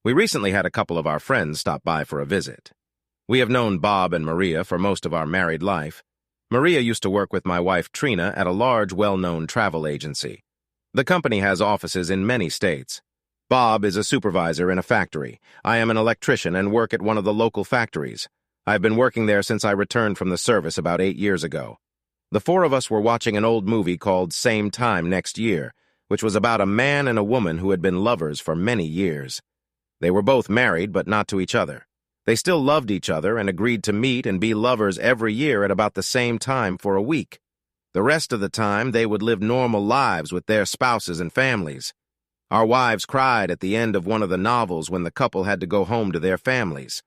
We recently had a couple of our friends stop by for a visit. We have known Bob and Maria for most of our married life. Maria used to work with my wife Trina at a large, well-known travel agency. The company has offices in many states. Bob is a supervisor in a factory. I am an electrician and work at one of the local factories. I've been working there since I returned from the service about 8 years ago. The four of us were watching an old movie called Same Time Next Year, which was about a man and a woman who had been lovers for many years. They were both married, but not to each other. They still loved each other and agreed to meet and be lovers every year at about the same time for a week. The rest of the time, they would live normal lives with their spouses and families. Our wives cried at the end of one of the novels when the couple had to go home to their families.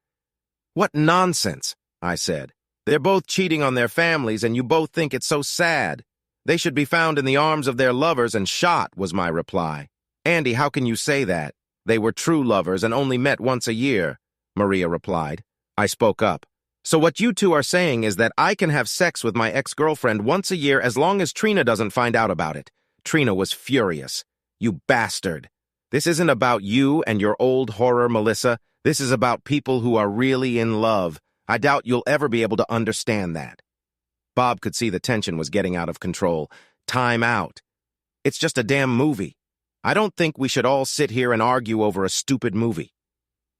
"What nonsense," I said. "They're both cheating on their families and you both think it's so sad. They should be found in the arms of their lovers and shot," was my reply. "Andy, how can you say that? They were true lovers and only met once a year," Maria replied. I spoke up. "So what you two are saying is that I can have sex with my ex-girlfriend once a year as long as Trina doesn't find out about it." Trina was furious. "You bastard. This isn't about you and your old horror, Melissa. This is about people who are really in love. I doubt you'll ever be able to understand that." Bob could see the tension was getting out of control. Time out. "It's just a damn movie. I don't think we should all sit here and argue over a stupid movie."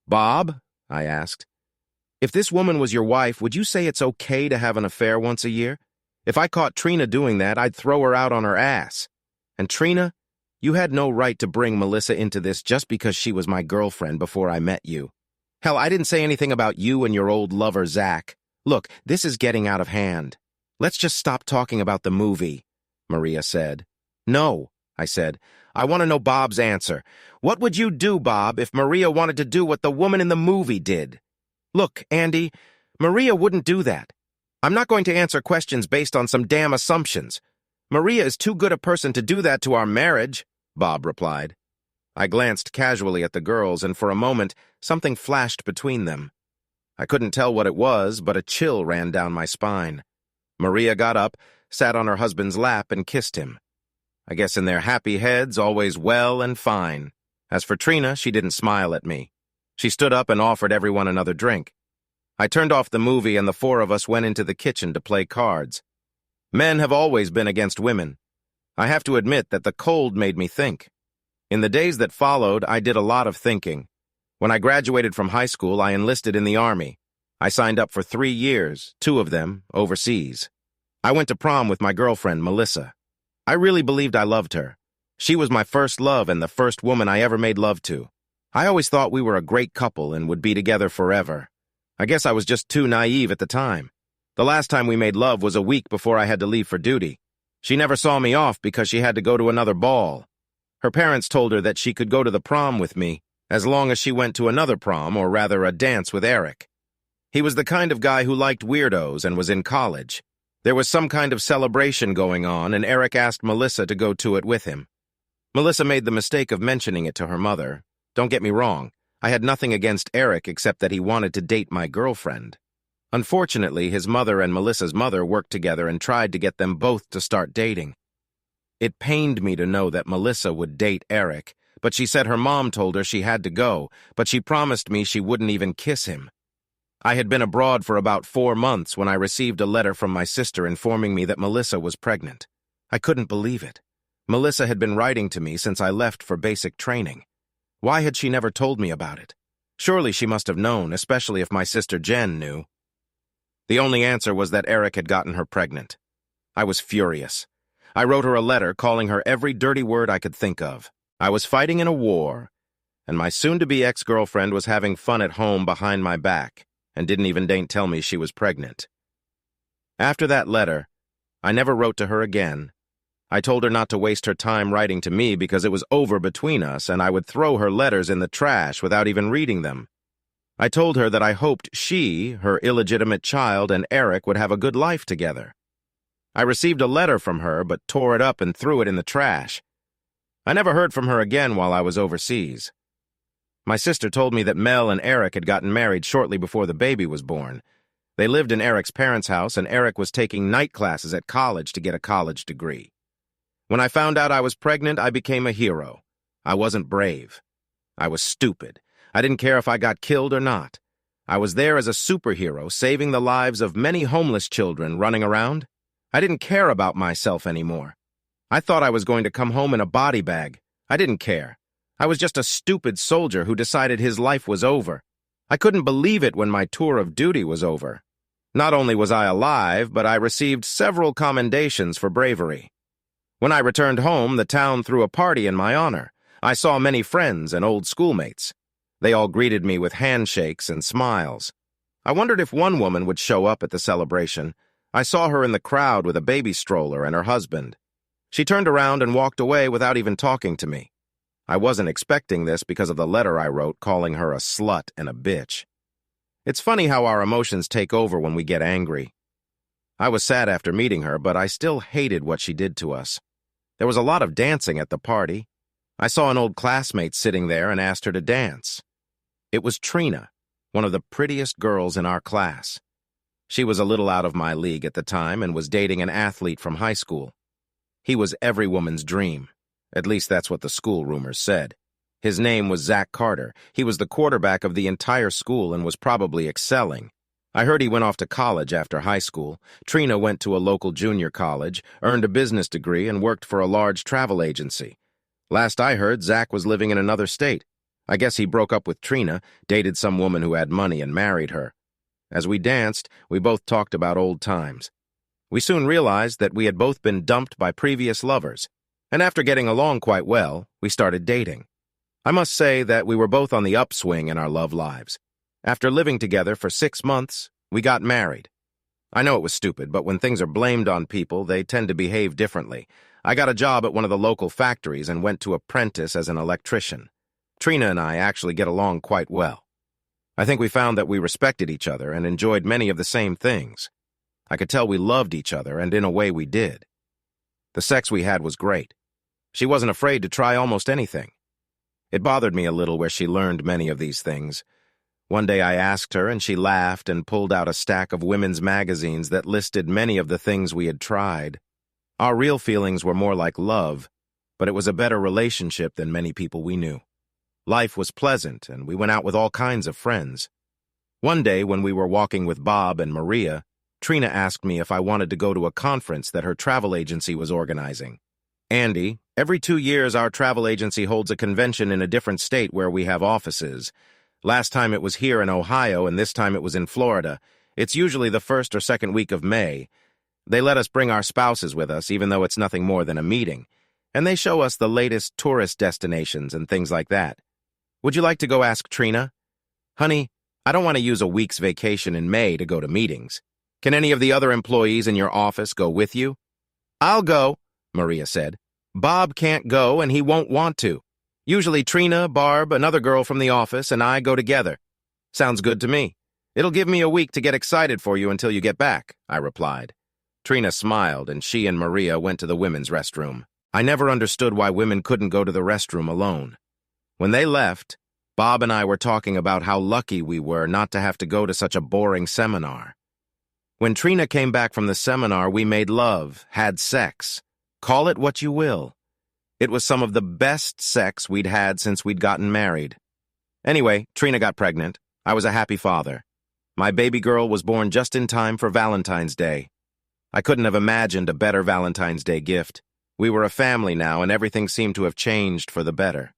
"Bob," I asked, "if this woman was your wife, would you say it's okay to have an affair once a year? If I caught Trina doing that, I'd throw her out on her ass. And Trina, you had no right to bring Melissa into this just because she was my girlfriend before I met you. Hell, I didn't say anything about you and your old lover, Zach. Look, this is getting out of hand. Let's just stop talking about the movie," Maria said. "No," I said. "I want to know Bob's answer. What would you do, Bob, if Maria wanted to do what the woman in the movie did?" "Look, Andy, Maria wouldn't do that. I'm not going to answer questions based on some damn assumptions. Maria is too good a person to do that to our marriage," Bob replied. I glanced casually at the girls, and for a moment, something flashed between them. I couldn't tell what it was, but a chill ran down my spine. Maria got up, sat on her husband's lap, and kissed him. I guess in their happy heads, always well and fine. As for Trina, she didn't smile at me. She stood up and offered everyone another drink. I turned off the movie, and the four of us went into the kitchen to play cards. Men have always been against women. I have to admit that the cold made me think. In the days that followed, I did a lot of thinking. When I graduated from high school, I enlisted in the Army. I signed up for 3 years, 2 of them overseas. I went to prom with my girlfriend, Melissa. I really believed I loved her. She was my first love and the first woman I ever made love to. I always thought we were a great couple and would be together forever. I guess I was just too naive at the time. The last time we made love was a week before I had to leave for duty. She never saw me off because she had to go to another ball. Her parents told her that she could go to the prom with me as long as she went to another prom, or rather a dance with Eric. He was the kind of guy who liked weirdos and was in college. There was some kind of celebration going on, and Eric asked Melissa to go to it with him. Melissa made the mistake of mentioning it to her mother. Don't get me wrong, I had nothing against Eric except that he wanted to date my girlfriend. Unfortunately, his mother and Melissa's mother worked together and tried to get them both to start dating. It pained me to know that Melissa would date Eric, but she said her mom told her she had to go, but she promised me she wouldn't even kiss him. I had been abroad for about 4 months when I received a letter from my sister informing me that Melissa was pregnant. I couldn't believe it. Melissa had been writing to me since I left for basic training. Why had she never told me about it? Surely she must have known, especially if my sister Jen knew. The only answer was that Eric had gotten her pregnant. I was furious. I wrote her a letter calling her every dirty word I could think of. I was fighting in a war, and my soon-to-be ex-girlfriend was having fun at home behind my back and didn't even deign tell me she was pregnant. After that letter, I never wrote to her again. I told her not to waste her time writing to me because it was over between us and I would throw her letters in the trash without even reading them. I told her that I hoped she, her illegitimate child, and Eric would have a good life together. I received a letter from her but tore it up and threw it in the trash. I never heard from her again while I was overseas. My sister told me that Mel and Eric had gotten married shortly before the baby was born. They lived in Eric's parents' house, and Eric was taking night classes at college to get a college degree. When I found out I was pregnant, I became a hero. I wasn't brave. I was stupid. I didn't care if I got killed or not. I was there as a superhero, saving the lives of many homeless children running around. I didn't care about myself anymore. I thought I was going to come home in a body bag. I didn't care. I was just a stupid soldier who decided his life was over. I couldn't believe it when my tour of duty was over. Not only was I alive, but I received several commendations for bravery. When I returned home, the town threw a party in my honor. I saw many friends and old schoolmates. They all greeted me with handshakes and smiles. I wondered if one woman would show up at the celebration. I saw her in the crowd with a baby stroller and her husband. She turned around and walked away without even talking to me. I wasn't expecting this because of the letter I wrote calling her a slut and a bitch. It's funny how our emotions take over when we get angry. I was sad after meeting her, but I still hated what she did to us. There was a lot of dancing at the party. I saw an old classmate sitting there and asked her to dance. It was Trina, one of the prettiest girls in our class. She was a little out of my league at the time and was dating an athlete from high school. He was every woman's dream. At least that's what the school rumors said. His name was Zach Carter. He was the quarterback of the entire school and was probably excelling. I heard he went off to college after high school. Trina went to a local junior college, earned a business degree, and worked for a large travel agency. Last I heard, Zach was living in another state. I guess he broke up with Trina, dated some woman who had money, and married her. As we danced, we both talked about old times. We soon realized that we had both been dumped by previous lovers, and after getting along quite well, we started dating. I must say that we were both on the upswing in our love lives. After living together for 6 months, we got married. I know it was stupid, but when things are blamed on people, they tend to behave differently. I got a job at one of the local factories and went to apprentice as an electrician. Trina and I actually get along quite well. I think we found that we respected each other and enjoyed many of the same things. I could tell we loved each other, and in a way we did. The sex we had was great. She wasn't afraid to try almost anything. It bothered me a little where she learned many of these things. One day I asked her, and she laughed and pulled out a stack of women's magazines that listed many of the things we had tried. Our real feelings were more like love, but it was a better relationship than many people we knew. Life was pleasant, and we went out with all kinds of friends. One day, when we were walking with Bob and Maria, Trina asked me if I wanted to go to a conference that her travel agency was organizing. Andy, every 2 years our travel agency holds a convention in a different state where we have offices. Last time it was here in Ohio, and this time it was in Florida. It's usually the first or second week of May. They let us bring our spouses with us, even though it's nothing more than a meeting. And they show us the latest tourist destinations and things like that. Would you like to go ask Trina? Honey, I don't want to use a week's vacation in May to go to meetings. Can any of the other employees in your office go with you? I'll go, Maria said. Bob can't go, and he won't want to. Usually Trina, Barb, another girl from the office, and I go together. Sounds good to me. It'll give me a week to get excited for you until you get back, I replied. Trina smiled, and she and Maria went to the women's restroom. I never understood why women couldn't go to the restroom alone. When they left, Bob and I were talking about how lucky we were not to have to go to such a boring seminar. When Trina came back from the seminar, we made love, had sex. Call it what you will. It was some of the best sex we'd had since we'd gotten married. Anyway, Trina got pregnant. I was a happy father. My baby girl was born just in time for Valentine's Day. I couldn't have imagined a better Valentine's Day gift. We were a family now, and everything seemed to have changed for the better.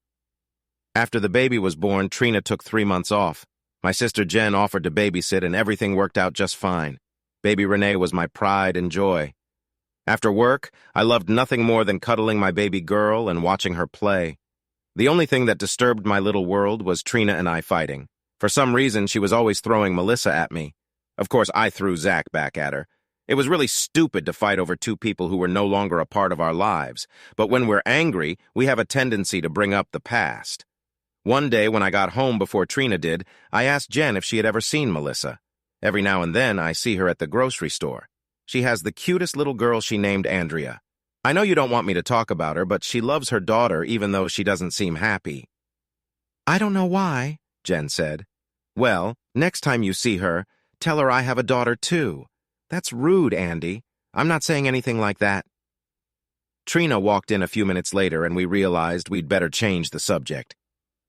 After the baby was born, Trina took 3 months off. My sister Jen offered to babysit, and everything worked out just fine. Baby Renee was my pride and joy. After work, I loved nothing more than cuddling my baby girl and watching her play. The only thing that disturbed my little world was Trina and I fighting. For some reason, she was always throwing Melissa at me. Of course, I threw Zach back at her. It was really stupid to fight over 2 people who were no longer a part of our lives. But when we're angry, we have a tendency to bring up the past. One day, when I got home before Trina did, I asked Jen if she had ever seen Melissa. Every now and then, I see her at the grocery store. She has the cutest little girl she named Andrea. I know you don't want me to talk about her, but she loves her daughter even though she doesn't seem happy. I don't know why, Jen said. Well, next time you see her, tell her I have a daughter too. That's rude, Andy. I'm not saying anything like that. Trina walked in a few minutes later, and we realized we'd better change the subject.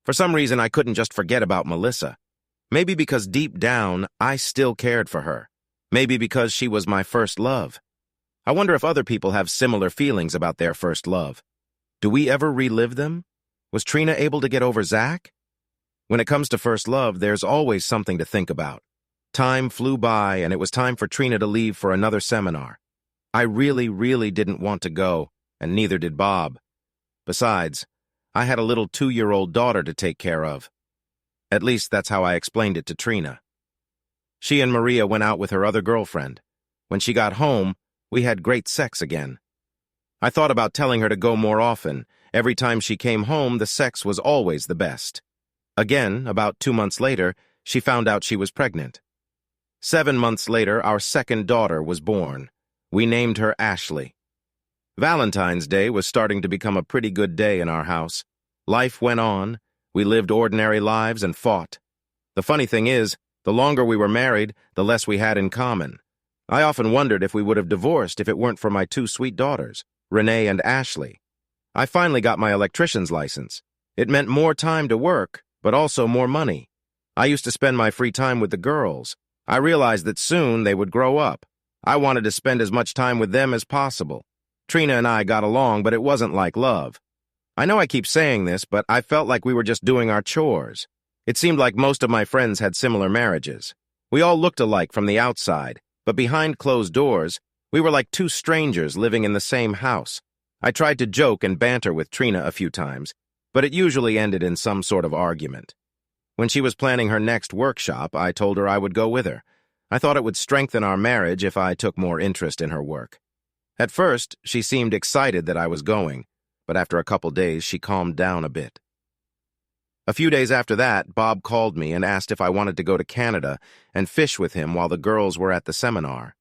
For some reason, I couldn't just forget about Melissa. Maybe because deep down, I still cared for her. Maybe because she was my first love. I wonder if other people have similar feelings about their first love. Do we ever relive them? Was Trina able to get over Zach? When it comes to first love, there's always something to think about. Time flew by, and it was time for Trina to leave for another seminar. I really didn't want to go, and neither did Bob. Besides, I had a little 2-year-old daughter to take care of. At least that's how I explained it to Trina. She and Maria went out with her other girlfriend. When she got home, we had great sex again. I thought about telling her to go more often. Every time she came home, the sex was always the best. Again, about 2 months later, she found out she was pregnant. 7 months later, our second daughter was born. We named her Ashley. Valentine's Day was starting to become a pretty good day in our house. Life went on. We lived ordinary lives and fought. The funny thing is, the longer we were married, the less we had in common. I often wondered if we would have divorced if it weren't for my 2 sweet daughters, Renee and Ashley. I finally got my electrician's license. It meant more time to work, but also more money. I used to spend my free time with the girls. I realized that soon they would grow up. I wanted to spend as much time with them as possible. Trina and I got along, but it wasn't like love. I know I keep saying this, but I felt like we were just doing our chores. It seemed like most of my friends had similar marriages. We all looked alike from the outside, but behind closed doors, we were like 2 strangers living in the same house. I tried to joke and banter with Trina a few times, but it usually ended in some sort of argument. When she was planning her next workshop, I told her I would go with her. I thought it would strengthen our marriage if I took more interest in her work. At first, she seemed excited that I was going, but after a couple days, she calmed down a bit. A few days after that, Bob called me and asked if I wanted to go to Canada and fish with him while the girls were at the seminar.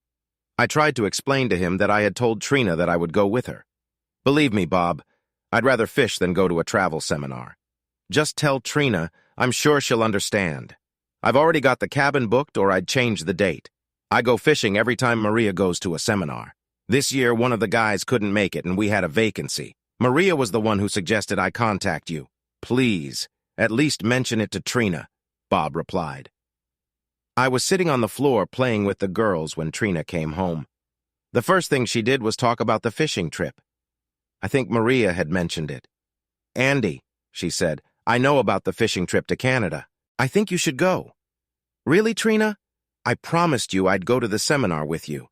I tried to explain to him that I had told Trina that I would go with her. Believe me, Bob, I'd rather fish than go to a travel seminar. Just tell Trina, I'm sure she'll understand. I've already got the cabin booked, or I'd change the date. I go fishing every time Maria goes to a seminar. This year, one of the guys couldn't make it, and we had a vacancy. Maria was the one who suggested I contact you. Please, at least mention it to Trina, Bob replied. I was sitting on the floor playing with the girls when Trina came home. The first thing she did was talk about the fishing trip. I think Maria had mentioned it. Andy, she said, I know about the fishing trip to Canada. I think you should go. Really, Trina? I promised you I'd go to the seminar with you.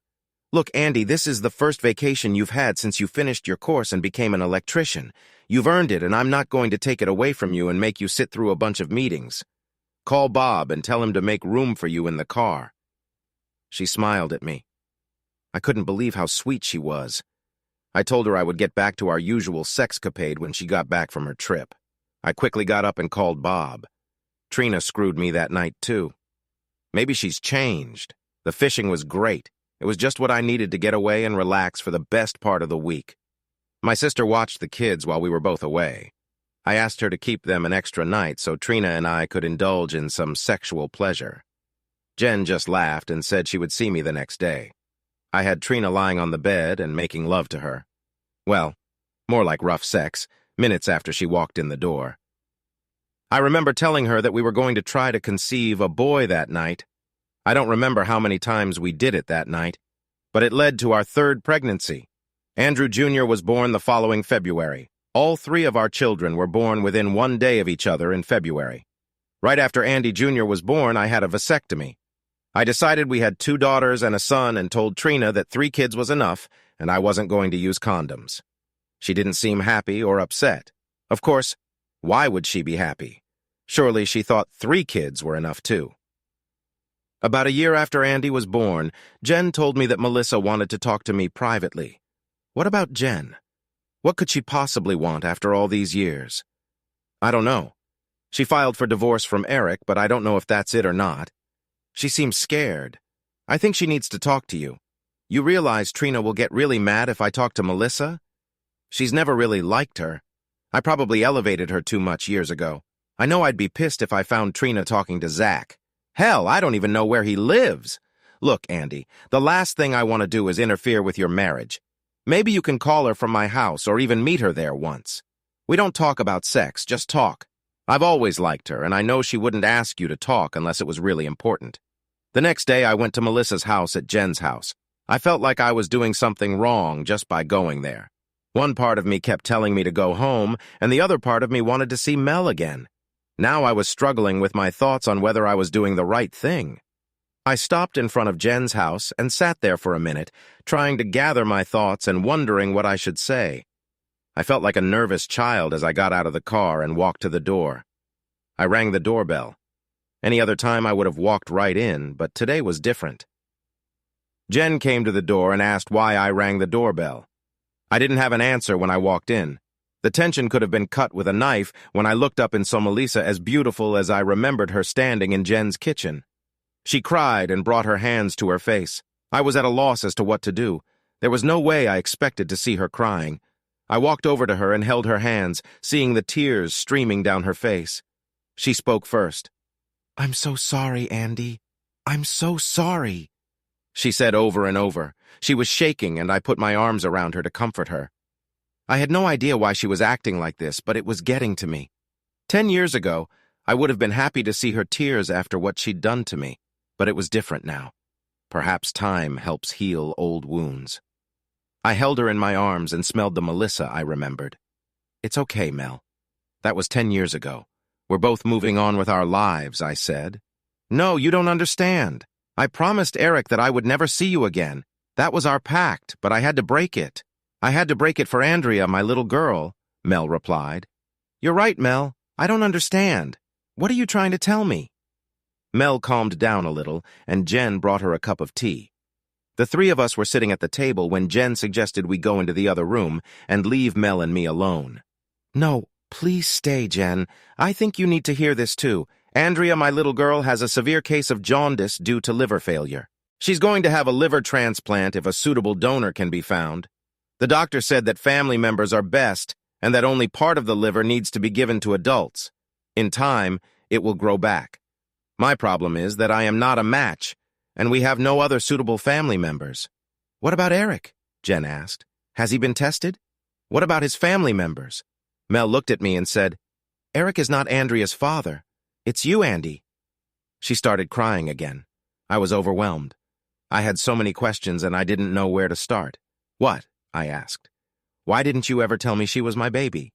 Look, Andy, this is the first vacation you've had since you finished your course and became an electrician. You've earned it, and I'm not going to take it away from you and make you sit through a bunch of meetings. Call Bob and tell him to make room for you in the car. She smiled at me. I couldn't believe how sweet she was. I told her I would get back to our usual sexcapade when she got back from her trip. I quickly got up and called Bob. Trina screwed me that night, too. Maybe she's changed. The fishing was great. It was just what I needed to get away and relax for the best part of the week. My sister watched the kids while we were both away. I asked her to keep them an extra night so Trina and I could indulge in some sexual pleasure. Jen just laughed and said she would see me the next day. I had Trina lying on the bed and making love to her. Well, more like rough sex, minutes after she walked in the door. I remember telling her that we were going to try to conceive a boy that night. I don't remember how many times we did it that night, but it led to our 3rd pregnancy. Andrew Jr. was born the following February. All 3 of our children were born within 1 day of each other in February. Right after Andy Jr. was born, I had a vasectomy. I decided we had 2 daughters and a son and told Trina that 3 kids was enough and I wasn't going to use condoms. She didn't seem happy or upset. Of course, why would she be happy? Surely she thought 3 kids were enough too. About a year after Andy was born, Jen told me that Melissa wanted to talk to me privately. What about Jen? What could she possibly want after all these years? I don't know. She filed for divorce from Eric, but I don't know if that's it or not. She seems scared. I think she needs to talk to you. You realize Trina will get really mad if I talk to Melissa? She's never really liked her. I probably elevated her too much years ago. I know I'd be pissed if I found Trina talking to Zach. Hell, I don't even know where he lives. Look, Andy, the last thing I want to do is interfere with your marriage. Maybe you can call her from my house or even meet her there once. We don't talk about sex, just talk. I've always liked her, and I know she wouldn't ask you to talk unless it was really important. The next day, I went to Melissa's house at Jen's house. I felt like I was doing something wrong just by going there. One part of me kept telling me to go home, and the other part of me wanted to see Mel again. Now I was struggling with my thoughts on whether I was doing the right thing. I stopped in front of Jen's house and sat there for a minute, trying to gather my thoughts and wondering what I should say. I felt like a nervous child as I got out of the car and walked to the door. I rang the doorbell. Any other time I would have walked right in, but today was different. Jen came to the door and asked why I rang the doorbell. I didn't have an answer when I walked in. The tension could have been cut with a knife when I looked up and saw Melissa as beautiful as I remembered her standing in Jen's kitchen. She cried and brought her hands to her face. I was at a loss as to what to do. There was no way I expected to see her crying. I walked over to her and held her hands, seeing the tears streaming down her face. She spoke first. "I'm so sorry, Andy. I'm so sorry," she said over and over. She was shaking, and I put my arms around her to comfort her. I had no idea why she was acting like this, but it was getting to me. 10 years ago, I would have been happy to see her tears after what she'd done to me, but it was different now. Perhaps time helps heal old wounds. I held her in my arms and smelled the Melissa I remembered. "It's okay, Mel. That was 10 years ago. We're both moving on with our lives," I said. "No, you don't understand. I promised Eric that I would never see you again. That was our pact, but I had to break it. I had to break it for Andrea, my little girl," Mel replied. "You're right, Mel. I don't understand. What are you trying to tell me?" Mel calmed down a little, and Jen brought her a cup of tea. The three of us were sitting at the table when Jen suggested we go into the other room and leave Mel and me alone. "No, please stay, Jen. I think you need to hear this too. Andrea, my little girl, has a severe case of jaundice due to liver failure. She's going to have a liver transplant if a suitable donor can be found. The doctor said that family members are best and that only part of the liver needs to be given to adults. In time, it will grow back. My problem is that I am not a match, and we have no other suitable family members." "What about Eric?" Jen asked. "Has he been tested? What about his family members?" Mel looked at me and said, "Eric is not Andrea's father. It's you, Andy." She started crying again. I was overwhelmed. I had so many questions and I didn't know where to start. "What?" I asked. "Why didn't you ever tell me she was my baby?"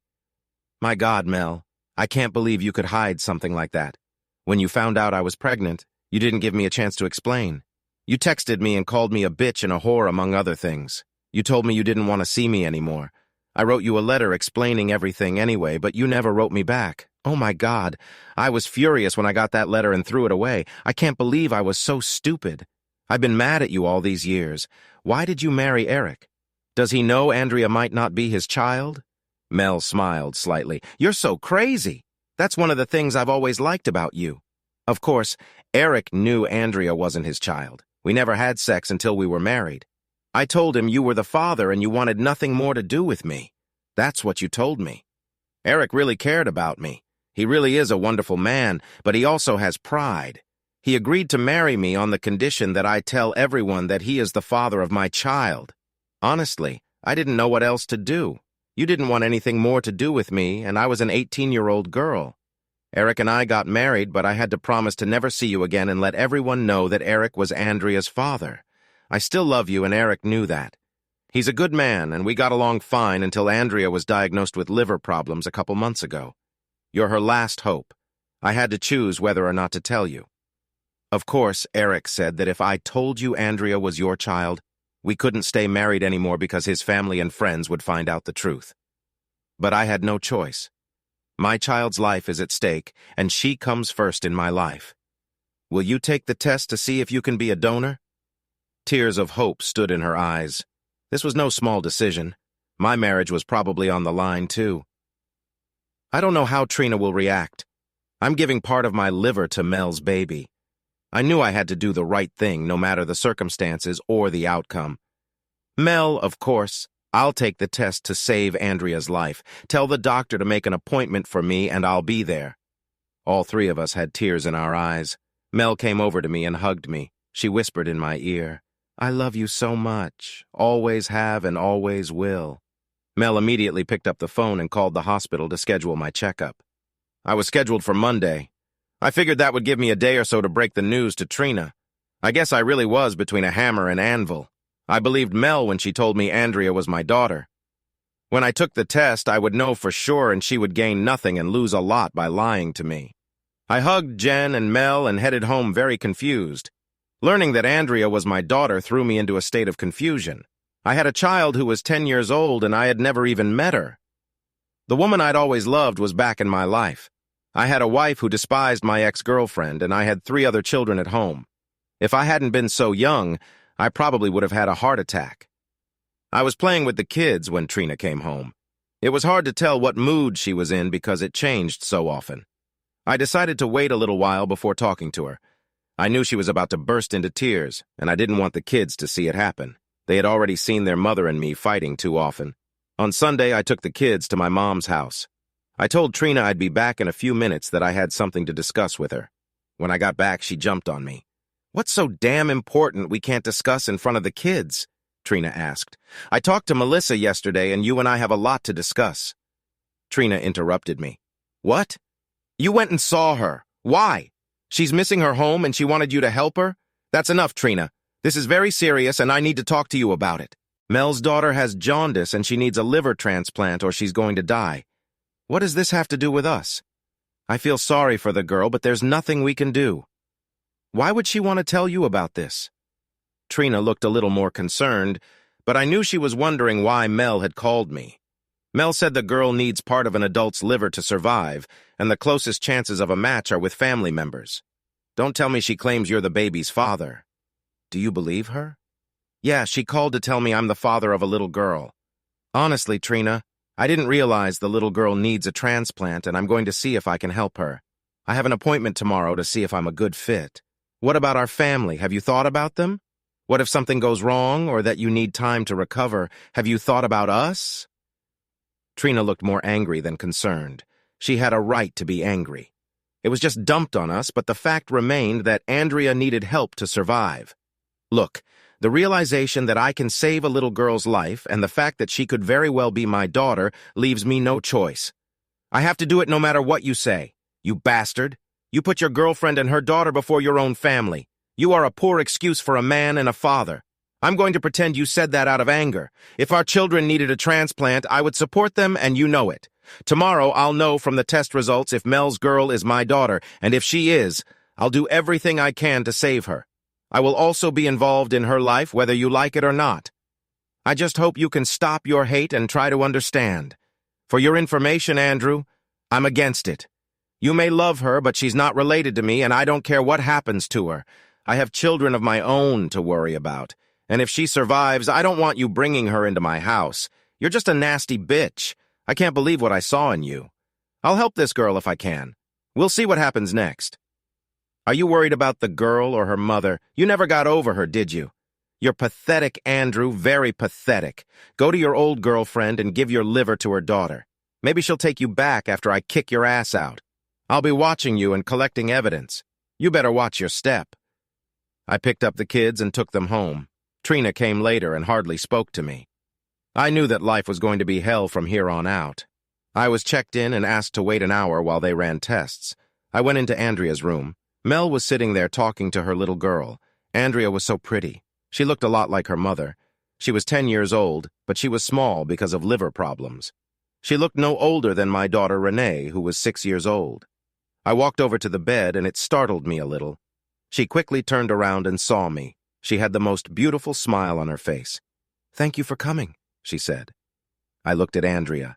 "My God, Mel, I can't believe you could hide something like that. When you found out I was pregnant, you didn't give me a chance to explain. You texted me and called me a bitch and a whore, among other things. You told me you didn't want to see me anymore. I wrote you a letter explaining everything anyway, but you never wrote me back. Oh my God, I was furious when I got that letter and threw it away. I can't believe I was so stupid. I've been mad at you all these years. Why did you marry Eric? Does he know Andrea might not be his child?" Mel smiled slightly. "You're so crazy. That's one of the things I've always liked about you. Of course, Eric knew Andrea wasn't his child. We never had sex until we were married. I told him you were the father and you wanted nothing more to do with me. That's what you told me. Eric really cared about me. He really is a wonderful man, but he also has pride. He agreed to marry me on the condition that I tell everyone that he is the father of my child. Honestly, I didn't know what else to do. You didn't want anything more to do with me, and I was an 18-year-old girl. Eric and I got married, but I had to promise to never see you again and let everyone know that Eric was Andrea's father. I still love you, and Eric knew that. He's a good man, and we got along fine until Andrea was diagnosed with liver problems a couple months ago. You're her last hope. I had to choose whether or not to tell you. Of course, Eric said that if I told you Andrea was your child, we couldn't stay married anymore because his family and friends would find out the truth. But I had no choice. My child's life is at stake, and she comes first in my life. Will you take the test to see if you can be a donor?" Tears of hope stood in her eyes. This was no small decision. My marriage was probably on the line, too. I don't know how Trina will react. I'm giving part of my liver to Mel's baby. I knew I had to do the right thing, no matter the circumstances or the outcome. "Mel, of course, I'll take the test to save Andrea's life. Tell the doctor to make an appointment for me, and I'll be there." All three of us had tears in our eyes. Mel came over to me and hugged me. She whispered in my ear, "I love you so much. Always have and always will." Mel immediately picked up the phone and called the hospital to schedule my checkup. I was scheduled for Monday. I figured that would give me a day or so to break the news to Trina. I guess I really was between a hammer and anvil. I believed Mel when she told me Andrea was my daughter. When I took the test, I would know for sure and she would gain nothing and lose a lot by lying to me. I hugged Jen and Mel and headed home very confused. Learning that Andrea was my daughter threw me into a state of confusion. I had a child who was 10 years old and I had never even met her. The woman I'd always loved was back in my life. I had a wife who despised my ex-girlfriend and I had 3 other children at home. If I hadn't been so young, I probably would have had a heart attack. I was playing with the kids when Trina came home. It was hard to tell what mood she was in because it changed so often. I decided to wait a little while before talking to her. I knew she was about to burst into tears, and I didn't want the kids to see it happen. They had already seen their mother and me fighting too often. On Sunday, I took the kids to my mom's house. I told Trina I'd be back in a few minutes, that I had something to discuss with her. When I got back, she jumped on me. "What's so damn important we can't discuss in front of the kids?" Trina asked. "I talked to Melissa yesterday, and you and I have a lot to discuss." Trina interrupted me. "What? You went and saw her. Why? She's missing her home and she wanted you to help her? That's enough, Trina. This is very serious and I need to talk to you about it. Mel's daughter has jaundice and she needs a liver transplant or she's going to die. What does this have to do with us? I feel sorry for the girl, but there's nothing we can do. Why would she want to tell you about this?" Trina looked a little more concerned, but I knew she was wondering why Mel had called me. Mel said the girl needs part of an adult's liver to survive, and the closest chances of a match are with family members. Don't tell me she claims you're the baby's father. Do you believe her? Yeah, she called to tell me I'm the father of a little girl. Honestly, Trina, I didn't realize the little girl needs a transplant, and I'm going to see if I can help her. I have an appointment tomorrow to see if I'm a good fit. What about our family? Have you thought about them? What if something goes wrong or that you need time to recover? Have you thought about us? Trina looked more angry than concerned. She had a right to be angry. It was just dumped on us, but the fact remained that Andrea needed help to survive. Look, the realization that I can save a little girl's life and the fact that she could very well be my daughter leaves me no choice. I have to do it no matter what you say. You bastard. You put your girlfriend and her daughter before your own family. You are a poor excuse for a man and a father. I'm going to pretend you said that out of anger. If our children needed a transplant, I would support them, and you know it. Tomorrow, I'll know from the test results if Mel's girl is my daughter, and if she is, I'll do everything I can to save her. I will also be involved in her life, whether you like it or not. I just hope you can stop your hate and try to understand. For your information, Andrew, I'm against it. You may love her, but she's not related to me, and I don't care what happens to her. I have children of my own to worry about. And if she survives, I don't want you bringing her into my house. You're just a nasty bitch. I can't believe what I saw in you. I'll help this girl if I can. We'll see what happens next. Are you worried about the girl or her mother? You never got over her, did you? You're pathetic, Andrew, very pathetic. Go to your old girlfriend and give your liver to her daughter. Maybe she'll take you back after I kick your ass out. I'll be watching you and collecting evidence. You better watch your step. I picked up the kids and took them home. Trina came later and hardly spoke to me. I knew that life was going to be hell from here on out. I was checked in and asked to wait an hour while they ran tests. I went into Andrea's room. Mel was sitting there talking to her little girl. Andrea was so pretty. She looked a lot like her mother. She was 10 years old, but she was small because of liver problems. She looked no older than my daughter Renee, who was 6 years old. I walked over to the bed and it startled me a little. She quickly turned around and saw me. She had the most beautiful smile on her face. "Thank you for coming," she said. I looked at Andrea.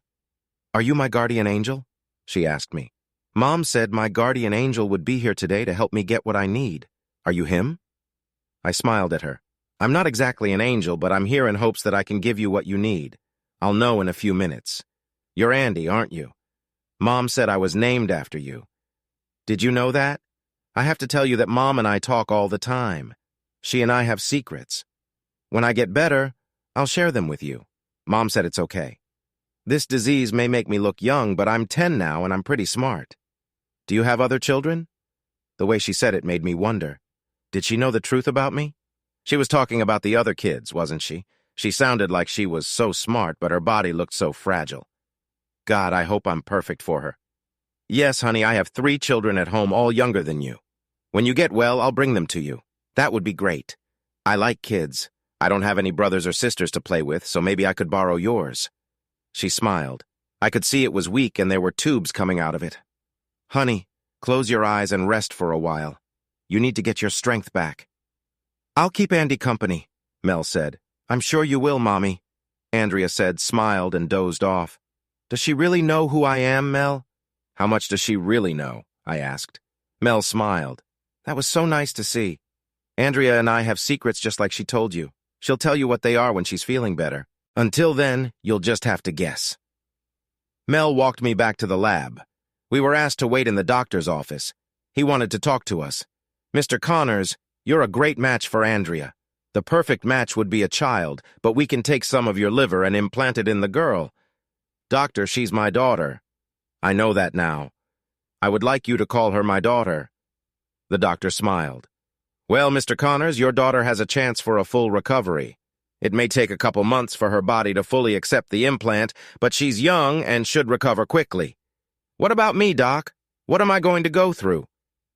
"Are you my guardian angel?" she asked me. "Mom said my guardian angel would be here today to help me get what I need. Are you him?" I smiled at her. "I'm not exactly an angel, but I'm here in hopes that I can give you what you need. I'll know in a few minutes. You're Andy, aren't you? Mom said I was named after you. Did you know that? I have to tell you that Mom and I talk all the time. She and I have secrets. When I get better, I'll share them with you. Mom said it's okay. This disease may make me look young, but I'm 10 now and I'm pretty smart. Do you have other children?" The way she said it made me wonder. Did she know the truth about me? She was talking about the other kids, wasn't she? She sounded like she was so smart, but her body looked so fragile. God, I hope I'm perfect for her. Yes, honey, I have 3 children at home, all younger than you. When you get well, I'll bring them to you. That would be great. I like kids. I don't have any brothers or sisters to play with, so maybe I could borrow yours. She smiled. I could see it was weak and there were tubes coming out of it. Honey, close your eyes and rest for a while. You need to get your strength back. I'll keep Andy company, Mel said. I'm sure you will, Mommy, Andrea said, smiled and dozed off. Does she really know who I am, Mel? How much does she really know? I asked. Mel smiled. That was so nice to see. Andrea and I have secrets just like she told you. She'll tell you what they are when she's feeling better. Until then, you'll just have to guess. Mel walked me back to the lab. We were asked to wait in the doctor's office. He wanted to talk to us. Mr. Connors, you're a great match for Andrea. The perfect match would be a child, but we can take some of your liver and implant it in the girl. Doctor, she's my daughter. I know that now. I would like you to call her my daughter. The doctor smiled. Well, Mr. Connors, your daughter has a chance for a full recovery. It may take a couple months for her body to fully accept the implant, but she's young and should recover quickly. What about me, Doc? What am I going to go through?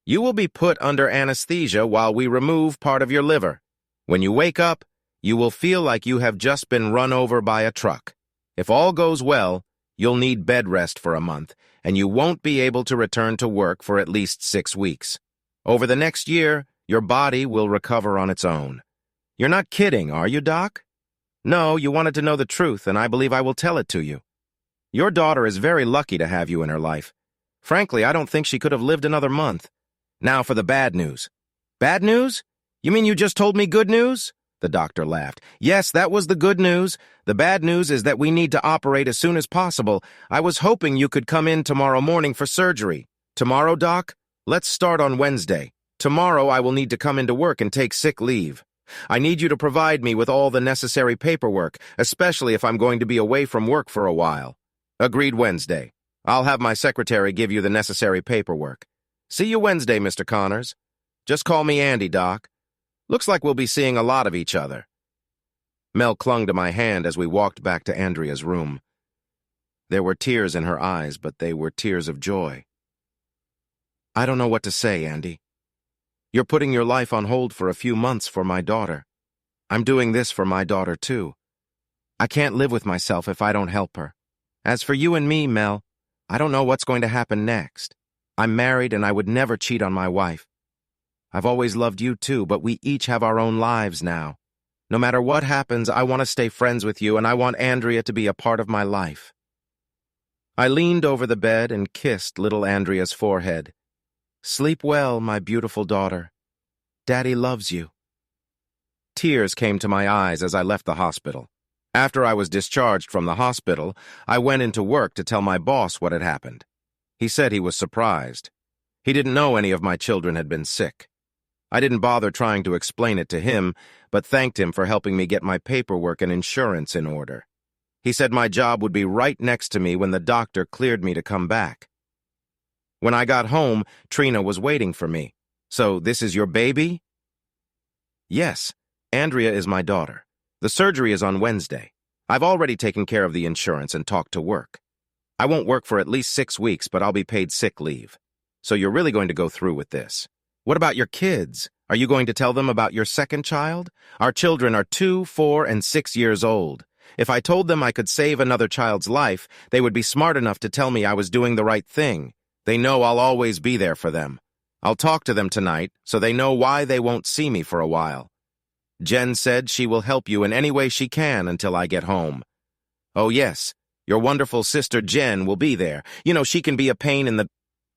You will be put under anesthesia while we remove part of your liver. When you wake up, you will feel like you have just been run over by a truck. If all goes well, you'll need bed rest for a month, and you won't be able to return to work for at least 6 weeks. Over the next year, your body will recover on its own. You're not kidding, are you, Doc? No, you wanted to know the truth, and I believe I will tell it to you. Your daughter is very lucky to have you in her life. Frankly, I don't think she could have lived another month. Now for the bad news. Bad news? You mean you just told me good news? The doctor laughed. Yes, that was the good news. The bad news is that we need to operate as soon as possible. I was hoping you could come in tomorrow morning for surgery. Tomorrow, Doc? Let's start on Wednesday. Tomorrow I will need to come into work and take sick leave. I need you to provide me with all the necessary paperwork, especially if I'm going to be away from work for a while. Agreed Wednesday. I'll have my secretary give you the necessary paperwork. See you Wednesday, Mr. Connors. Just call me Andy, Doc. Looks like we'll be seeing a lot of each other. Mel clung to my hand as we walked back to Andrea's room. There were tears in her eyes, but they were tears of joy. I don't know what to say, Andy. You're putting your life on hold for a few months for my daughter. I'm doing this for my daughter, too. I can't live with myself if I don't help her. As for you and me, Mel, I don't know what's going to happen next. I'm married and I would never cheat on my wife. I've always loved you too, but we each have our own lives now. No matter what happens, I want to stay friends with you and I want Andrea to be a part of my life. I leaned over the bed and kissed little Andrea's forehead. Sleep well, my beautiful daughter. Daddy loves you. Tears came to my eyes as I left the hospital. After I was discharged from the hospital, I went into work to tell my boss what had happened. He said he was surprised. He didn't know any of my children had been sick. I didn't bother trying to explain it to him, but thanked him for helping me get my paperwork and insurance in order. He said my job would be right next to me when the doctor cleared me to come back. When I got home, Trina was waiting for me. So this is your baby? Yes, Andrea is my daughter. The surgery is on Wednesday. I've already taken care of the insurance and talked to work. I won't work for at least 6 weeks, but I'll be paid sick leave. So you're really going to go through with this. What about your kids? Are you going to tell them about your second child? Our children are 2, 4, and 6 years old. If I told them I could save another child's life, they would be smart enough to tell me I was doing the right thing. They know I'll always be there for them. I'll talk to them tonight so they know why they won't see me for a while. Jen said she will help you in any way she can until I get home. Oh yes, your wonderful sister Jen will be there. You know, she can be a pain in the...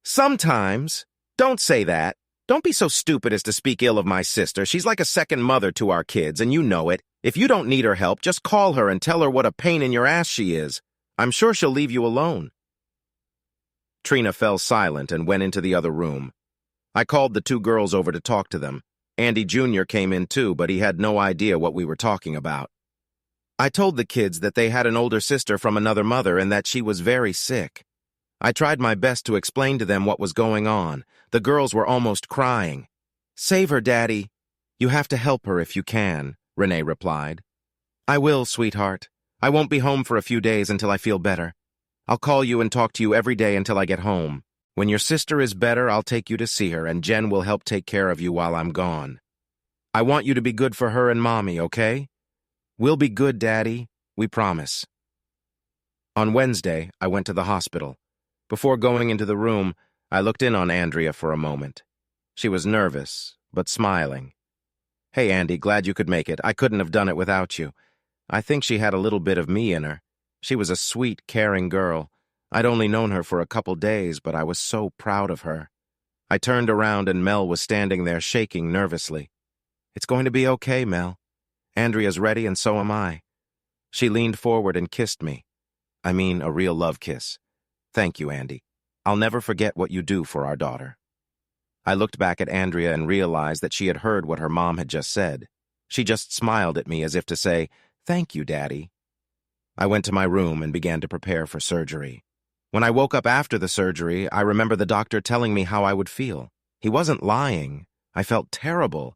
Sometimes. Don't say that. Don't be so stupid as to speak ill of my sister. She's like a second mother to our kids, and you know it. If you don't need her help, just call her and tell her what a pain in your ass she is. I'm sure she'll leave you alone. Trina fell silent and went into the other room. I called the 2 girls over to talk to them. Andy Jr. came in too, but he had no idea what we were talking about. I told the kids that they had an older sister from another mother and that she was very sick. I tried my best to explain to them what was going on. The girls were almost crying. Save her, Daddy. You have to help her if you can, Renee replied. I will, sweetheart. I won't be home for a few days until I feel better. I'll call you and talk to you every day until I get home. When your sister is better, I'll take you to see her, and Jen will help take care of you while I'm gone. I want you to be good for her and Mommy, okay? We'll be good, Daddy. We promise. On Wednesday, I went to the hospital. Before going into the room, I looked in on Andrea for a moment. She was nervous, but smiling. Hey, Andy, glad you could make it. I couldn't have done it without you. I think she had a little bit of me in her. She was a sweet, caring girl. I'd only known her for a couple days, but I was so proud of her. I turned around and Mel was standing there shaking nervously. It's going to be okay, Mel. Andrea's ready and so am I. She leaned forward and kissed me. I mean, a real love kiss. Thank you, Andy. I'll never forget what you do for our daughter. I looked back at Andrea and realized that she had heard what her mom had just said. She just smiled at me as if to say, "Thank you, Daddy." I went to my room and began to prepare for surgery. When I woke up after the surgery, I remember the doctor telling me how I would feel. He wasn't lying. I felt terrible.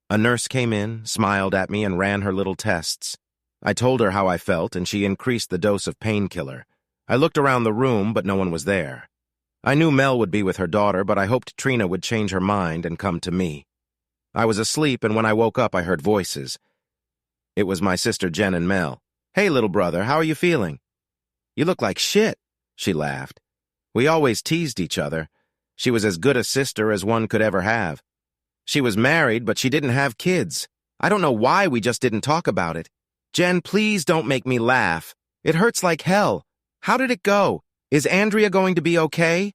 A nurse came in, smiled at me, and ran her little tests. I told her how I felt, and she increased the dose of painkiller. I looked around the room, but no one was there. I knew Mel would be with her daughter, but I hoped Trina would change her mind and come to me. I was asleep, and when I woke up, I heard voices. It was my sister Jen and Mel. "Hey, little brother, how are you feeling?" "You look like shit," she laughed. We always teased each other. She was as good a sister as one could ever have. She was married, but she didn't have kids. I don't know why we just didn't talk about it. "Jen, please don't make me laugh. It hurts like hell. How did it go? Is Andrea going to be okay?"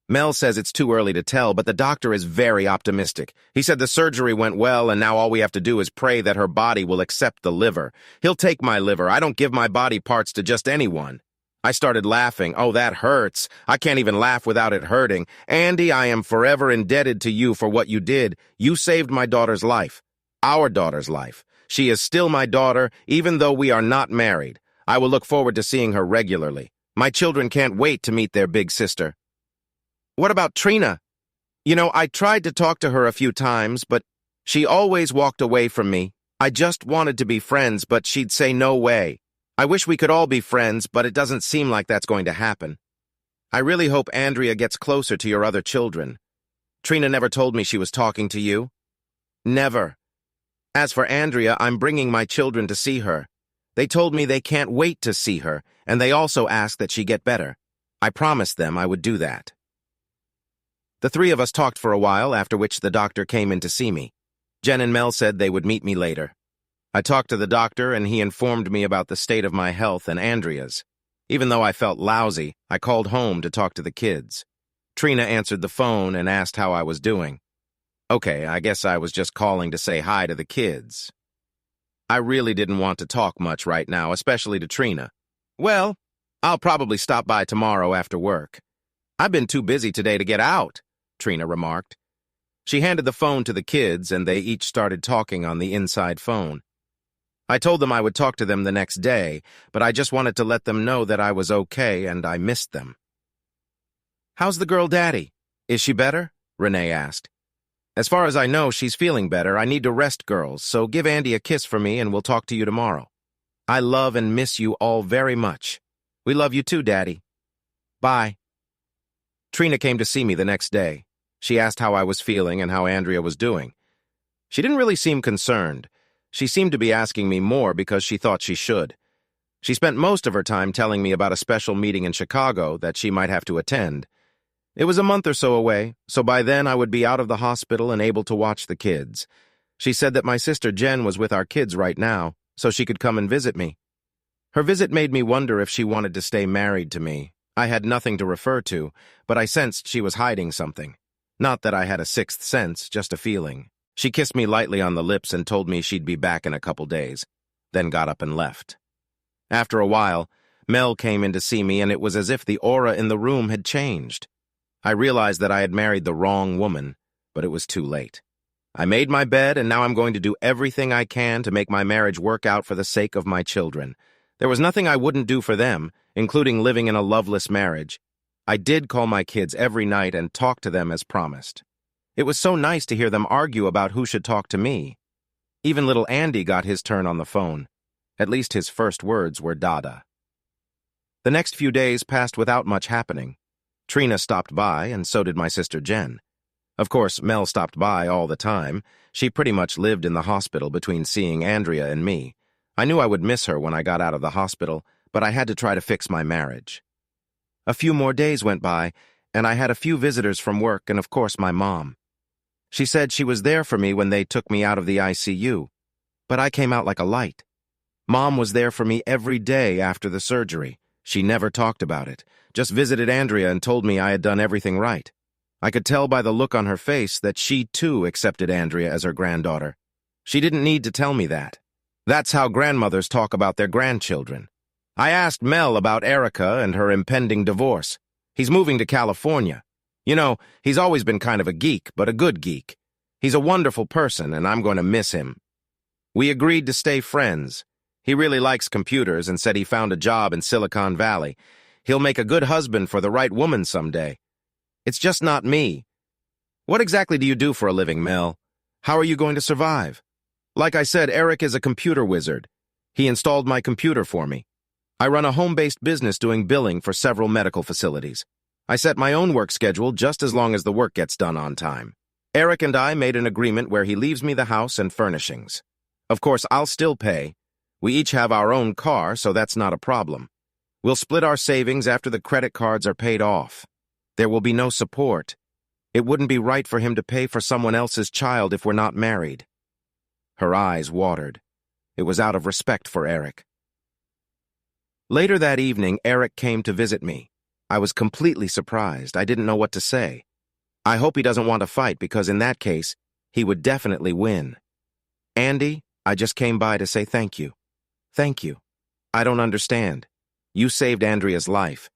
Mel says it's too early to tell, but the doctor is very optimistic. He said the surgery went well, and now all we have to do is pray that her body will accept the liver. He'll take my liver. I don't give my body parts to just anyone. I started laughing. "Oh, that hurts. I can't even laugh without it hurting. Andy, I am forever indebted to you for what you did. You saved my daughter's life. Our daughter's life. She is still my daughter, even though we are not married. I will look forward to seeing her regularly. My children can't wait to meet their big sister." "What about Trina?" I tried to talk to her a few times, but she always walked away from me. I just wanted to be friends, but she'd say no way. I wish we could all be friends, but it doesn't seem like that's going to happen. I really hope Andrea gets closer to your other children. Trina never told me she was talking to you. Never. As for Andrea, I'm bringing my children to see her. They told me they can't wait to see her, and they also asked that she get better. I promised them I would do that. The three of us talked for a while, after which the doctor came in to see me. Jen and Mel said they would meet me later. I talked to the doctor, and he informed me about the state of my health and Andrea's. Even though I felt lousy, I called home to talk to the kids. Trina answered the phone and asked how I was doing. Okay, I guess I was just calling to say hi to the kids. I really didn't want to talk much right now, especially to Trina. "Well, I'll probably stop by tomorrow after work. I've been too busy today to get out," Trina remarked. She handed the phone to the kids, and they each started talking on the inside phone. I told them I would talk to them the next day, but I just wanted to let them know that I was okay and I missed them. "How's the girl Daddy? Is she better?" Renee asked. "As far as I know, she's feeling better. I need to rest, girls, so give Andy a kiss for me and we'll talk to you tomorrow. I love and miss you all very much. We love you too, Daddy. Bye." Trina came to see me the next day. She asked how I was feeling and how Andrea was doing. She didn't really seem concerned. She seemed to be asking me more because she thought she should. She spent most of her time telling me about a special meeting in Chicago that she might have to attend. It was a month or so away, so by then I would be out of the hospital and able to watch the kids. She said that my sister Jen was with our kids right now, so she could come and visit me. Her visit made me wonder if she wanted to stay married to me. I had nothing to refer to, but I sensed she was hiding something. Not that I had a sixth sense, just a feeling. She kissed me lightly on the lips and told me she'd be back in a couple days, then got up and left. After a while, Mel came in to see me, and it was as if the aura in the room had changed. I realized that I had married the wrong woman, but it was too late. I made my bed, and now I'm going to do everything I can to make my marriage work out for the sake of my children. There was nothing I wouldn't do for them, including living in a loveless marriage. I did call my kids every night and talk to them as promised. It was so nice to hear them argue about who should talk to me. Even little Andy got his turn on the phone. At least his first words were Dada. The next few days passed without much happening. Trina stopped by, and so did my sister Jen. Of course, Mel stopped by all the time. She pretty much lived in the hospital between seeing Andrea and me. I knew I would miss her when I got out of the hospital, but I had to try to fix my marriage. A few more days went by, and I had a few visitors from work and, of course, my mom. She said she was there for me when they took me out of the ICU, but I came out like a light. Mom was there for me every day after the surgery. She never talked about it, just visited Andrea and told me I had done everything right. I could tell by the look on her face that she, too, accepted Andrea as her granddaughter. She didn't need to tell me that. That's how grandmothers talk about their grandchildren. I asked Mel about Erica and her impending divorce. He's moving to California. You know, he's always been kind of a geek, but a good geek. He's a wonderful person, and I'm going to miss him. We agreed to stay friends. He really likes computers and said he found a job in Silicon Valley. He'll make a good husband for the right woman someday. It's just not me. What exactly do you do for a living, Mel? How are you going to survive? Like I said, Eric is a computer wizard. He installed my computer for me. I run a home-based business doing billing for several medical facilities. I set my own work schedule just as long as the work gets done on time. Eric and I made an agreement where he leaves me the house and furnishings. Of course, I'll still pay. We each have our own car, so that's not a problem. We'll split our savings after the credit cards are paid off. There will be no support. It wouldn't be right for him to pay for someone else's child if we're not married. Her eyes watered. It was out of respect for Eric. Later that evening, Eric came to visit me. I was completely surprised. I didn't know what to say. I hope he doesn't want to fight, because in that case, he would definitely win. Andy, I just came by to say thank you. Thank you. I don't understand. You saved Andrea's life.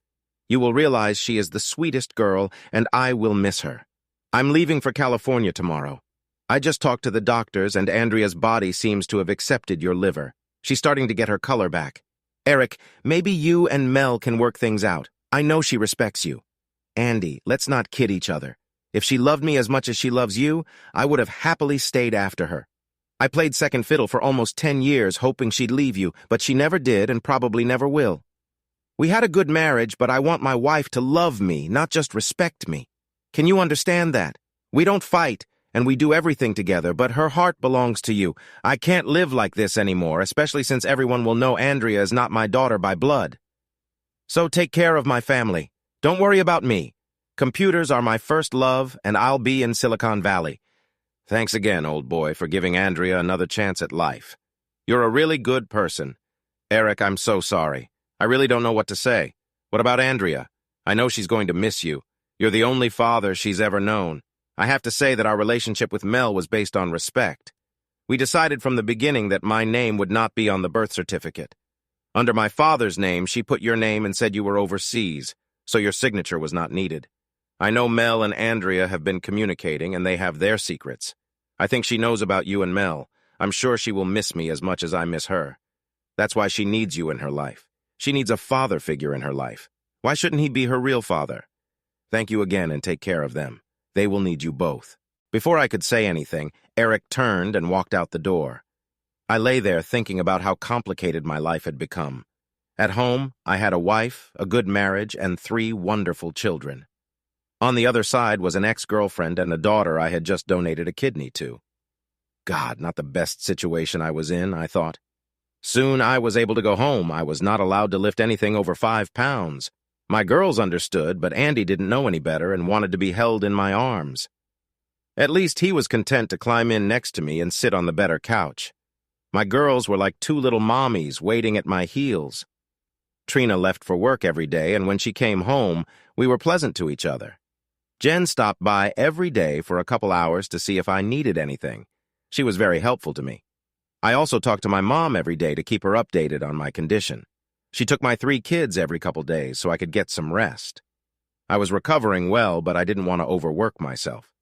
You will realize she is the sweetest girl, and I will miss her. I'm leaving for California tomorrow. I just talked to the doctors, and Andrea's body seems to have accepted your liver. She's starting to get her color back. Eric, maybe you and Mel can work things out. I know she respects you. Andy, let's not kid each other. If she loved me as much as she loves you, I would have happily stayed after her. I played second fiddle for almost 10 years hoping she'd leave you, but she never did and probably never will. We had a good marriage, but I want my wife to love me, not just respect me. Can you understand that? We don't fight, and we do everything together, but her heart belongs to you. I can't live like this anymore, especially since everyone will know Andrea is not my daughter by blood. So take care of my family. Don't worry about me. Computers are my first love, and I'll be in Silicon Valley. Thanks again, old boy, for giving Andrea another chance at life. You're a really good person. Eric, I'm so sorry. I really don't know what to say. What about Andrea? I know she's going to miss you. You're the only father she's ever known. I have to say that our relationship with Mel was based on respect. We decided from the beginning that my name would not be on the birth certificate. Under my father's name, she put your name and said you were overseas, so your signature was not needed. I know Mel and Andrea have been communicating, and they have their secrets. I think she knows about you and Mel. I'm sure she will miss me as much as I miss her. That's why she needs you in her life. She needs a father figure in her life. Why shouldn't he be her real father? Thank you again, and take care of them. They will need you both. Before I could say anything, Eric turned and walked out the door. I lay there thinking about how complicated my life had become. At home, I had a wife, a good marriage, and 3 wonderful children. On the other side was an ex-girlfriend and a daughter I had just donated a kidney to. God, not the best situation I was in, I thought. Soon I was able to go home. I was not allowed to lift anything over 5 pounds. My girls understood, but Andy didn't know any better and wanted to be held in my arms. At least he was content to climb in next to me and sit on the better couch. My girls were like 2 little mommies waiting at my heels. Trina left for work every day, and when she came home, we were pleasant to each other. Jen stopped by every day for a couple hours to see if I needed anything. She was very helpful to me. I also talked to my mom every day to keep her updated on my condition. She took my 3 kids every couple days so I could get some rest. I was recovering well, but I didn't want to overwork myself.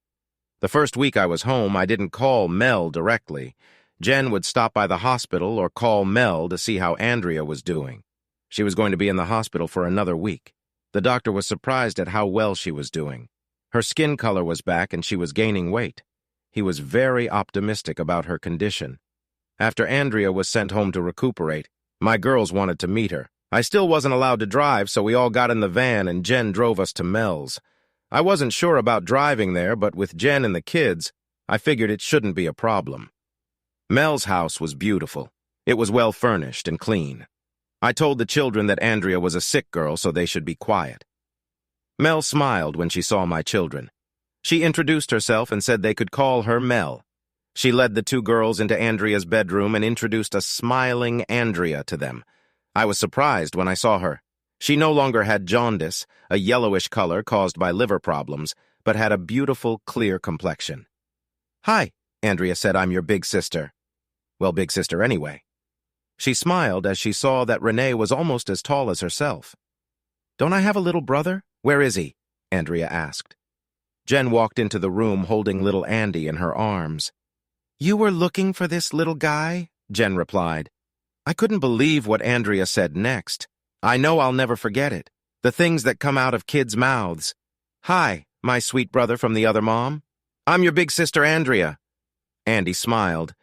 The first week I was home, I didn't call Mel directly. Jen would stop by the hospital or call Mel to see how Andrea was doing. She was going to be in the hospital for another week. The doctor was surprised at how well she was doing. Her skin color was back and she was gaining weight. He was very optimistic about her condition. After Andrea was sent home to recuperate, my girls wanted to meet her. I still wasn't allowed to drive, so we all got in the van and Jen drove us to Mel's. I wasn't sure about driving there, but with Jen and the kids, I figured it shouldn't be a problem. Mel's house was beautiful. It was well furnished and clean. I told the children that Andrea was a sick girl, so they should be quiet. Mel smiled when she saw my children. She introduced herself and said they could call her Mel. She led the two girls into Andrea's bedroom and introduced a smiling Andrea to them. I was surprised when I saw her. She no longer had jaundice, a yellowish color caused by liver problems, but had a beautiful, clear complexion. "Hi," Andrea said, "I'm your big sister." Well, big sister anyway. She smiled as she saw that Renee was almost as tall as herself. "Don't I have a little brother? Where is he?" Andrea asked. Jen walked into the room holding little Andy in her arms. "You were looking for this little guy?" Jen replied. I couldn't believe what Andrea said next. I know I'll never forget it. The things that come out of kids' mouths. "Hi, my sweet brother from the other mom. I'm your big sister Andrea." Andy smiled.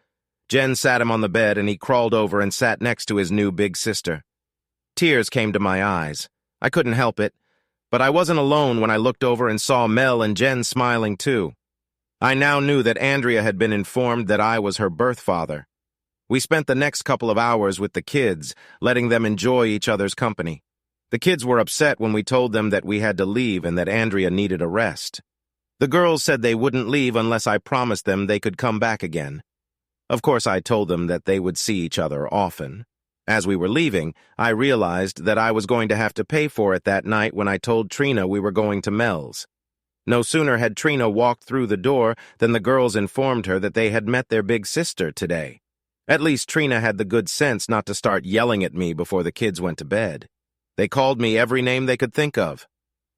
Jen sat him on the bed and he crawled over and sat next to his new big sister. Tears came to my eyes. I couldn't help it. But I wasn't alone when I looked over and saw Mel and Jen smiling too. I now knew that Andrea had been informed that I was her birth father. We spent the next couple of hours with the kids, letting them enjoy each other's company. The kids were upset when we told them that we had to leave and that Andrea needed a rest. The girls said they wouldn't leave unless I promised them they could come back again. Of course, I told them that they would see each other often. As we were leaving, I realized that I was going to have to pay for it that night when I told Trina we were going to Mel's. No sooner had Trina walked through the door than the girls informed her that they had met their big sister today. At least Trina had the good sense not to start yelling at me before the kids went to bed. They called me every name they could think of.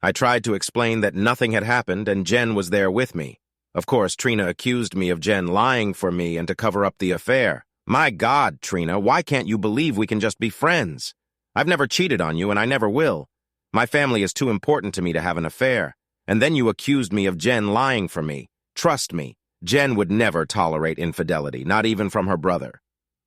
I tried to explain that nothing had happened and Jen was there with me. Of course, Trina accused me of Jen lying for me and to cover up the affair. My God, Trina, why can't you believe we can just be friends? I've never cheated on you and I never will. My family is too important to me to have an affair. And then you accused me of Jen lying for me. Trust me, Jen would never tolerate infidelity, not even from her brother.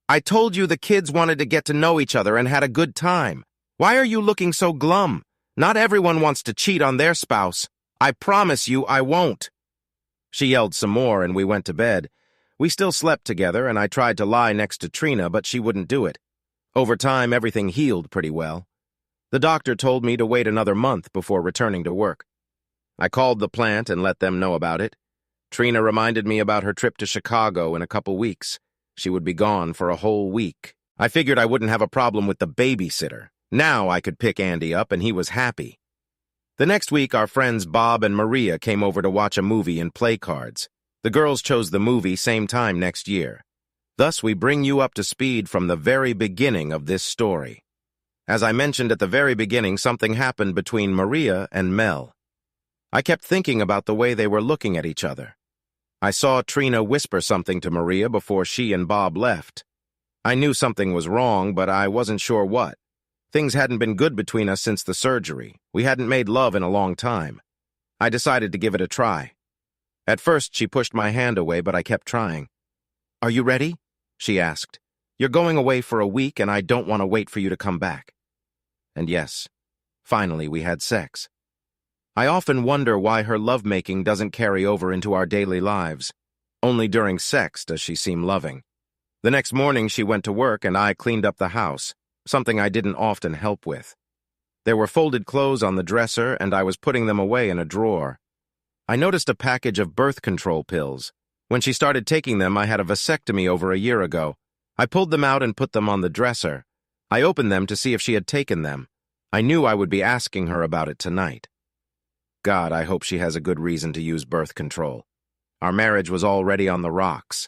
I told you the kids wanted to get to know each other and had a good time. Why are you looking so glum? Not everyone wants to cheat on their spouse. I promise you I won't. She yelled some more and we went to bed. We still slept together and I tried to lie next to Trina, but she wouldn't do it. Over time, everything healed pretty well. The doctor told me to wait another month before returning to work. I called the plant and let them know about it. Trina reminded me about her trip to Chicago in a couple weeks. She would be gone for a whole week. I figured I wouldn't have a problem with the babysitter. Now I could pick Andy up and he was happy. The next week, our friends Bob and Maria came over to watch a movie and play cards. The girls chose the movie same time next year. Thus, we bring you up to speed from the very beginning of this story. As I mentioned at the very beginning, something happened between Maria and Mel. I kept thinking about the way they were looking at each other. I saw Trina whisper something to Maria before she and Bob left. I knew something was wrong, but I wasn't sure what. Things hadn't been good between us since the surgery. We hadn't made love in a long time. I decided to give it a try. At first, she pushed my hand away, but I kept trying. "Are you ready?" she asked. "You're going away for a week, and I don't want to wait for you to come back." And yes, finally we had sex. I often wonder why her lovemaking doesn't carry over into our daily lives. Only during sex does she seem loving. The next morning she went to work and I cleaned up the house, something I didn't often help with. There were folded clothes on the dresser and I was putting them away in a drawer. I noticed a package of birth control pills. When she started taking them, I had a vasectomy over a year ago. I pulled them out and put them on the dresser. I opened them to see if she had taken them. I knew I would be asking her about it tonight. God, I hope she has a good reason to use birth control. Our marriage was already on the rocks.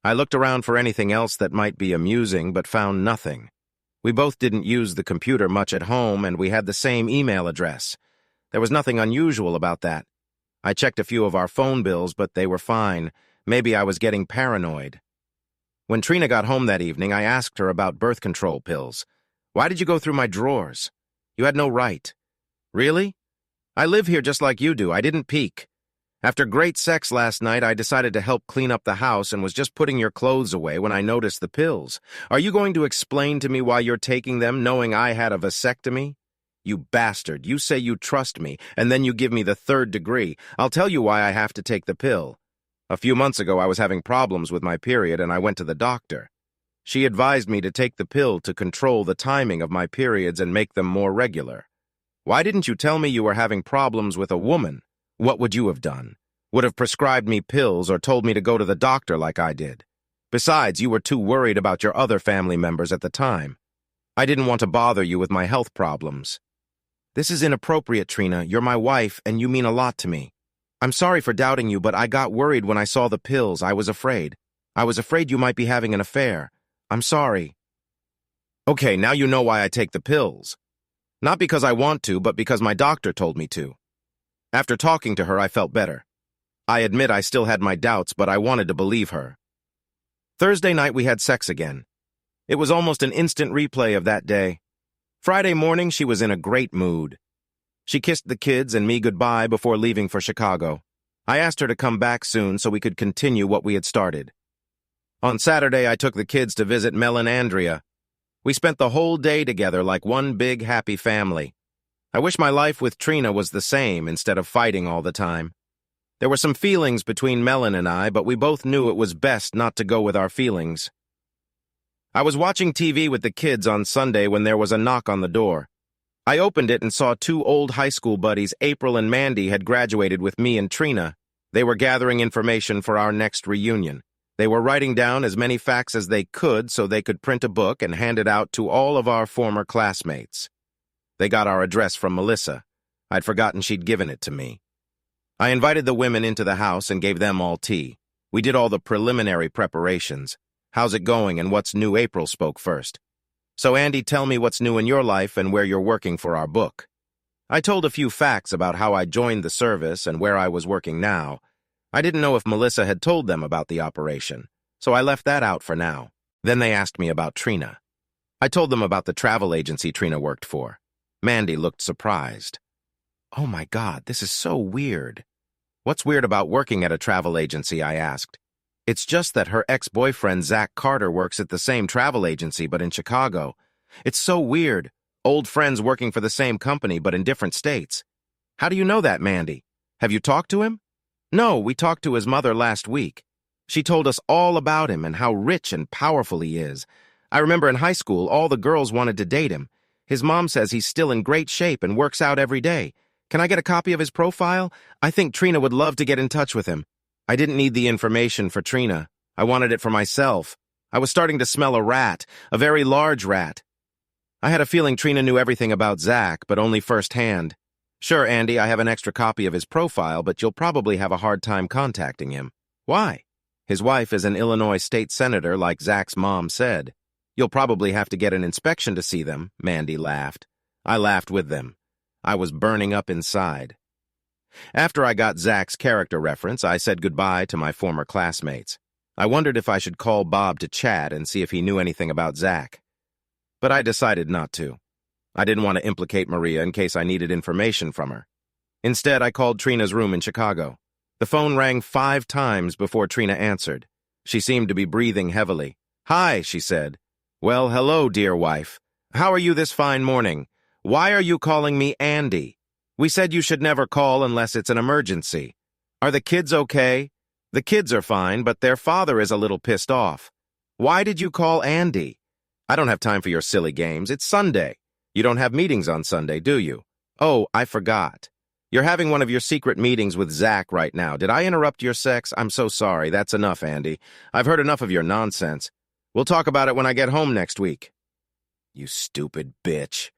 I looked around for anything else that might be amusing, but found nothing. We both didn't use the computer much at home, and we had the same email address. There was nothing unusual about that. I checked a few of our phone bills, but they were fine. Maybe I was getting paranoid. When Trina got home that evening, I asked her about birth control pills. "Why did you go through my drawers? You had no right." "Really? I live here just like you do. I didn't peek." After great sex last night, I decided to help clean up the house and was just putting your clothes away when I noticed the pills. Are you going to explain to me why you're taking them, knowing I had a vasectomy? You bastard, you say you trust me, and then you give me the 3rd degree. I'll tell you why I have to take the pill. A few months ago, I was having problems with my period, and I went to the doctor. She advised me to take the pill to control the timing of my periods and make them more regular. Why didn't you tell me you were having problems with a woman? What would you have done? Would have prescribed me pills or told me to go to the doctor like I did. Besides, you were too worried about your other family members at the time. I didn't want to bother you with my health problems. This is inappropriate, Trina. You're my wife, and you mean a lot to me. I'm sorry for doubting you, but I got worried when I saw the pills. I was afraid. I was afraid you might be having an affair. I'm sorry. Okay, now you know why I take the pills. Not because I want to, but because my doctor told me to. After talking to her, I felt better. I admit I still had my doubts, but I wanted to believe her. Thursday night, we had sex again. It was almost an instant replay of that day. Friday morning, she was in a great mood. She kissed the kids and me goodbye before leaving for Chicago. I asked her to come back soon so we could continue what we had started. On Saturday, I took the kids to visit Mel and Andrea. We spent the whole day together like one big happy family. I wish my life with Trina was the same instead of fighting all the time. There were some feelings between Melon and I, but we both knew it was best not to go with our feelings. I was watching TV with the kids on Sunday when there was a knock on the door. I opened it and saw 2 old high school buddies, April and Mandy, had graduated with me and Trina. They were gathering information for our next reunion. They were writing down as many facts as they could so they could print a book and hand it out to all of our former classmates. They got our address from Melissa. I'd forgotten she'd given it to me. I invited the women into the house and gave them all tea. We did all the preliminary preparations. How's it going and what's new? April spoke first. So Andy, tell me what's new in your life and where you're working for our book. I told a few facts about how I joined the service and where I was working now. I didn't know if Melissa had told them about the operation, so I left that out for now. Then they asked me about Trina. I told them about the travel agency Trina worked for. Mandy looked surprised. Oh my God, this is so weird. What's weird about working at a travel agency? I asked. It's just that her ex-boyfriend, Zach Carter, works at the same travel agency, but in Chicago. It's so weird. Old friends working for the same company, but in different states. How do you know that, Mandy? Have you talked to him? No, we talked to his mother last week. She told us all about him and how rich and powerful he is. I remember in high school, all the girls wanted to date him. His mom says he's still in great shape and works out every day. Can I get a copy of his profile? I think Trina would love to get in touch with him. I didn't need the information for Trina. I wanted it for myself. I was starting to smell a rat, a very large rat. I had a feeling Trina knew everything about Zach, but only firsthand. Sure, Andy, I have an extra copy of his profile, but you'll probably have a hard time contacting him. Why? His wife is an Illinois state senator, like Zach's mom said. You'll probably have to get an inspection to see them, Mandy laughed. I laughed with them. I was burning up inside. After I got Zach's character reference, I said goodbye to my former classmates. I wondered if I should call Bob to chat and see if he knew anything about Zach. But I decided not to. I didn't want to implicate Maria in case I needed information from her. Instead, I called Trina's room in Chicago. The phone rang 5 times before Trina answered. She seemed to be breathing heavily. Hi, she said. Well, hello, dear wife. How are you this fine morning? Why are you calling me Andy? We said you should never call unless it's an emergency. Are the kids okay? The kids are fine, but their father is a little pissed off. Why did you call Andy? I don't have time for your silly games. It's Sunday. You don't have meetings on Sunday, do you? Oh, I forgot. You're having one of your secret meetings with Zach right now. Did I interrupt your sex? I'm so sorry. That's enough, Andy. I've heard enough of your nonsense. We'll talk about it when I get home next week. You stupid bitch.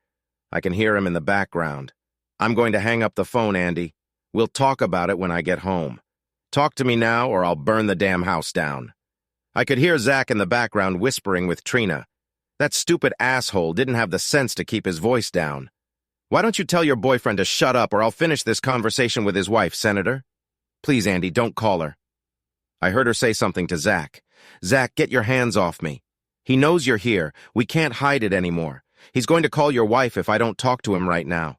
I can hear him in the background. I'm going to hang up the phone, Andy. We'll talk about it when I get home. Talk to me now or I'll burn the damn house down. I could hear Zach in the background whispering with Trina. That stupid asshole didn't have the sense to keep his voice down. Why don't you tell your boyfriend to shut up or I'll finish this conversation with his wife, Senator? Please, Andy, don't call her. I heard her say something to Zach. Zach, get your hands off me. He knows you're here. We can't hide it anymore. He's going to call your wife if I don't talk to him right now.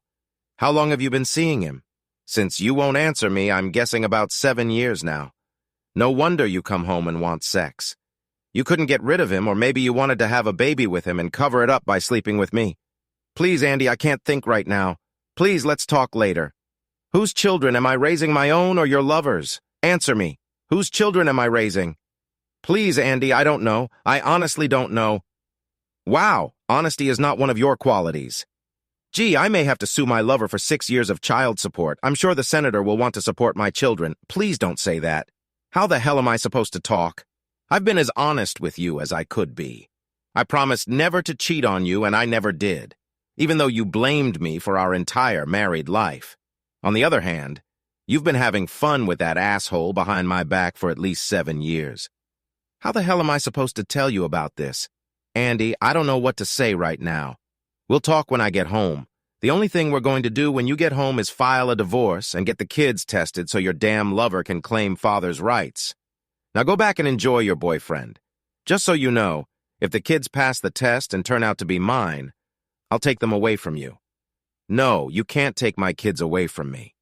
How long have you been seeing him? Since you won't answer me, I'm guessing about 7 years now. No wonder you come home and want sex. You couldn't get rid of him, or maybe you wanted to have a baby with him and cover it up by sleeping with me. Please, Andy, I can't think right now. Please, let's talk later. Whose children am I raising, my own or your lover's? Answer me. Whose children am I raising? Please, Andy, I don't know. I honestly don't know. Wow, honesty is not one of your qualities. Gee, I may have to sue my lover for 6 years of child support. I'm sure the senator will want to support my children. Please don't say that. How the hell am I supposed to talk? I've been as honest with you as I could be. I promised never to cheat on you, and I never did, even though you blamed me for our entire married life. On the other hand, you've been having fun with that asshole behind my back for at least 7 years. How the hell am I supposed to tell you about this? Andy, I don't know what to say right now. We'll talk when I get home. The only thing we're going to do when you get home is file a divorce and get the kids tested so your damn lover can claim father's rights. Now go back and enjoy your boyfriend. Just so you know, if the kids pass the test and turn out to be mine, I'll take them away from you. No, you can't take my kids away from me.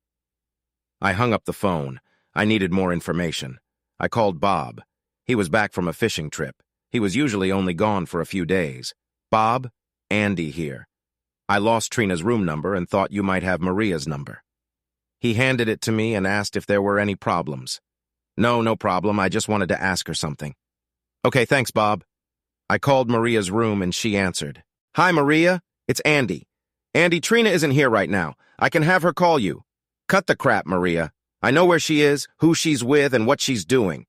I hung up the phone. I needed more information. I called Bob. He was back from a fishing trip. He was usually only gone for a few days. Bob, Andy here. I lost Trina's room number and thought you might have Maria's number. He handed it to me and asked if there were any problems. No problem. I just wanted to ask her something. Okay, thanks, Bob. I called Maria's room and she answered. Hi, Maria. It's Andy. Andy, Trina isn't here right now. I can have her call you. Cut the crap, Maria. I know where she is, who she's with, and what she's doing.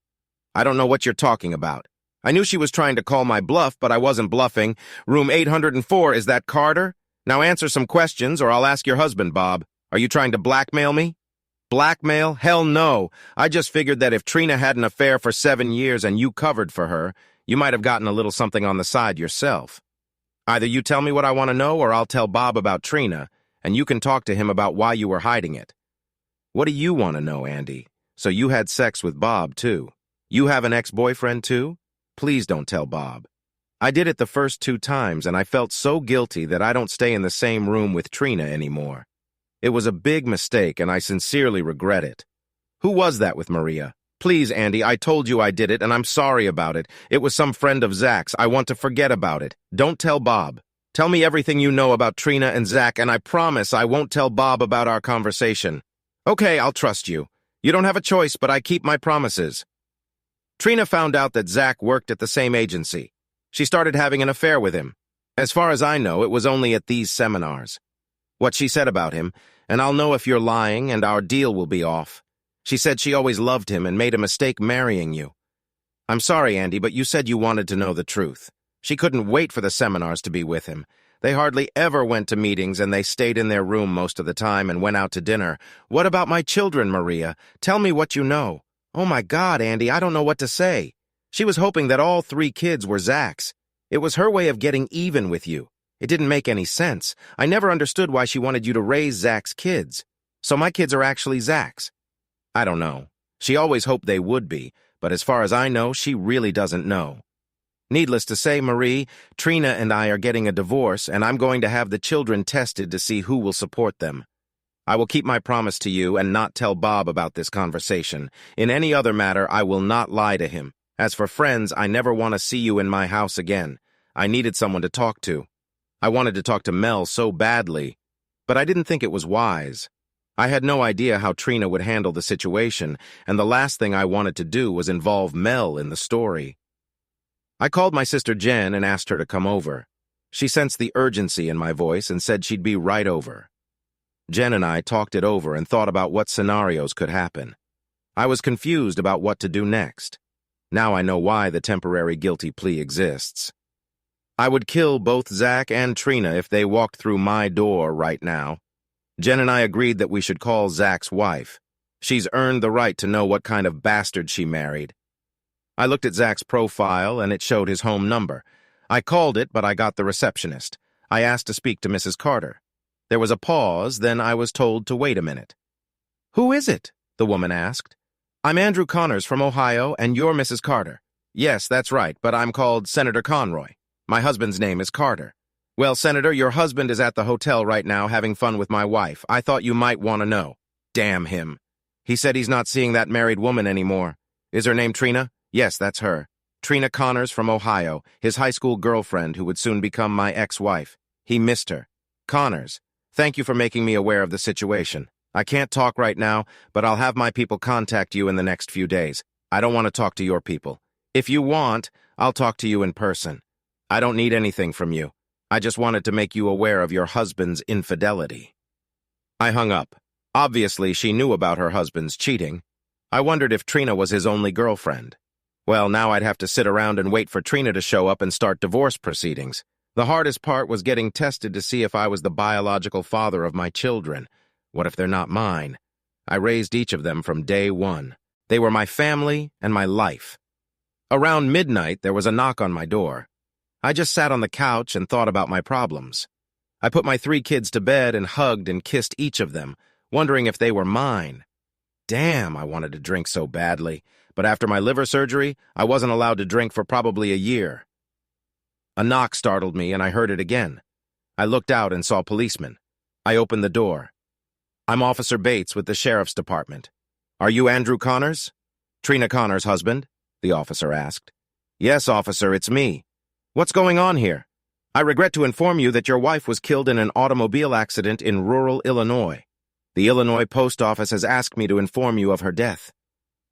I don't know what you're talking about. I knew she was trying to call my bluff, but I wasn't bluffing. Room 804, is that Carter? Now answer some questions, or I'll ask your husband, Bob. Are you trying to blackmail me? Blackmail? Hell no. I just figured that if Trina had an affair for 7 years and you covered for her, you might have gotten a little something on the side yourself. Either you tell me what I want to know, or I'll tell Bob about Trina, and you can talk to him about why you were hiding it. What do you want to know, Andy? So you had sex with Bob, too. You have an ex-boyfriend, too? Please don't tell Bob. I did it the first 2 times, and I felt so guilty that I don't stay in the same room with Trina anymore. It was a big mistake, and I sincerely regret it. Who was that with Maria? Please, Andy, I told you I did it, and I'm sorry about it. It was some friend of Zach's. I want to forget about it. Don't tell Bob. Tell me everything you know about Trina and Zach, and I promise I won't tell Bob about our conversation. Okay, I'll trust you. You don't have a choice, but I keep my promises. Trina found out that Zach worked at the same agency. She started having an affair with him. As far as I know, it was only at these seminars. What she said about him, and I'll know if you're lying and our deal will be off. She said she always loved him and made a mistake marrying you. I'm sorry, Andy, but you said you wanted to know the truth. She couldn't wait for the seminars to be with him. They hardly ever went to meetings, and they stayed in their room most of the time and went out to dinner. What about my children, Maria? Tell me what you know. Oh my God, Andy, I don't know what to say. She was hoping that all 3 kids were Zach's. It was her way of getting even with you. It didn't make any sense. I never understood why she wanted you to raise Zach's kids. So my kids are actually Zach's. I don't know. She always hoped they would be, but as far as I know, she really doesn't know. Needless to say, Marie, Trina and I are getting a divorce, and I'm going to have the children tested to see who will support them. I will keep my promise to you and not tell Bob about this conversation. In any other matter, I will not lie to him. As for friends, I never want to see you in my house again. I needed someone to talk to. I wanted to talk to Mel so badly, but I didn't think it was wise. I had no idea how Trina would handle the situation, and the last thing I wanted to do was involve Mel in the story. I called my sister Jen and asked her to come over. She sensed the urgency in my voice and said she'd be right over. Jen and I talked it over and thought about what scenarios could happen. I was confused about what to do next. Now I know why the temporary guilty plea exists. I would kill both Zach and Trina if they walked through my door right now. Jen and I agreed that we should call Zach's wife. She's earned the right to know what kind of bastard she married. I looked at Zach's profile and it showed his home number. I called it, but I got the receptionist. I asked to speak to Mrs. Carter. There was a pause, then I was told to wait a minute. Who is it? The woman asked. I'm Andrew Connors from Ohio, and you're Mrs. Carter. Yes, that's right, but I'm called Senator Conroy. My husband's name is Carter. Well, Senator, your husband is at the hotel right now having fun with my wife. I thought you might want to know. Damn him. He said he's not seeing that married woman anymore. Is her name Trina? Yes, that's her. Trina Connors from Ohio, his high school girlfriend who would soon become my ex-wife. He missed her. Connors, thank you for making me aware of the situation. I can't talk right now, but I'll have my people contact you in the next few days. I don't want to talk to your people. If you want, I'll talk to you in person. I don't need anything from you. I just wanted to make you aware of your husband's infidelity. I hung up. Obviously, she knew about her husband's cheating. I wondered if Trina was his only girlfriend. Well, now I'd have to sit around and wait for Trina to show up and start divorce proceedings. The hardest part was getting tested to see if I was the biological father of my children. What if they're not mine? I raised each of them from day one. They were my family and my life. Around midnight, there was a knock on my door. I just sat on the couch and thought about my problems. I put my 3 kids to bed and hugged and kissed each of them, wondering if they were mine. Damn, I wanted to drink so badly, but after my liver surgery, I wasn't allowed to drink for probably a year. A knock startled me, and I heard it again. I looked out and saw policemen. I opened the door. I'm Officer Bates with the Sheriff's Department. Are you Andrew Connors? Trina Connors' husband? The officer asked. Yes, officer, it's me. What's going on here? I regret to inform you that your wife was killed in an automobile accident in rural Illinois. The Illinois Post Office has asked me to inform you of her death.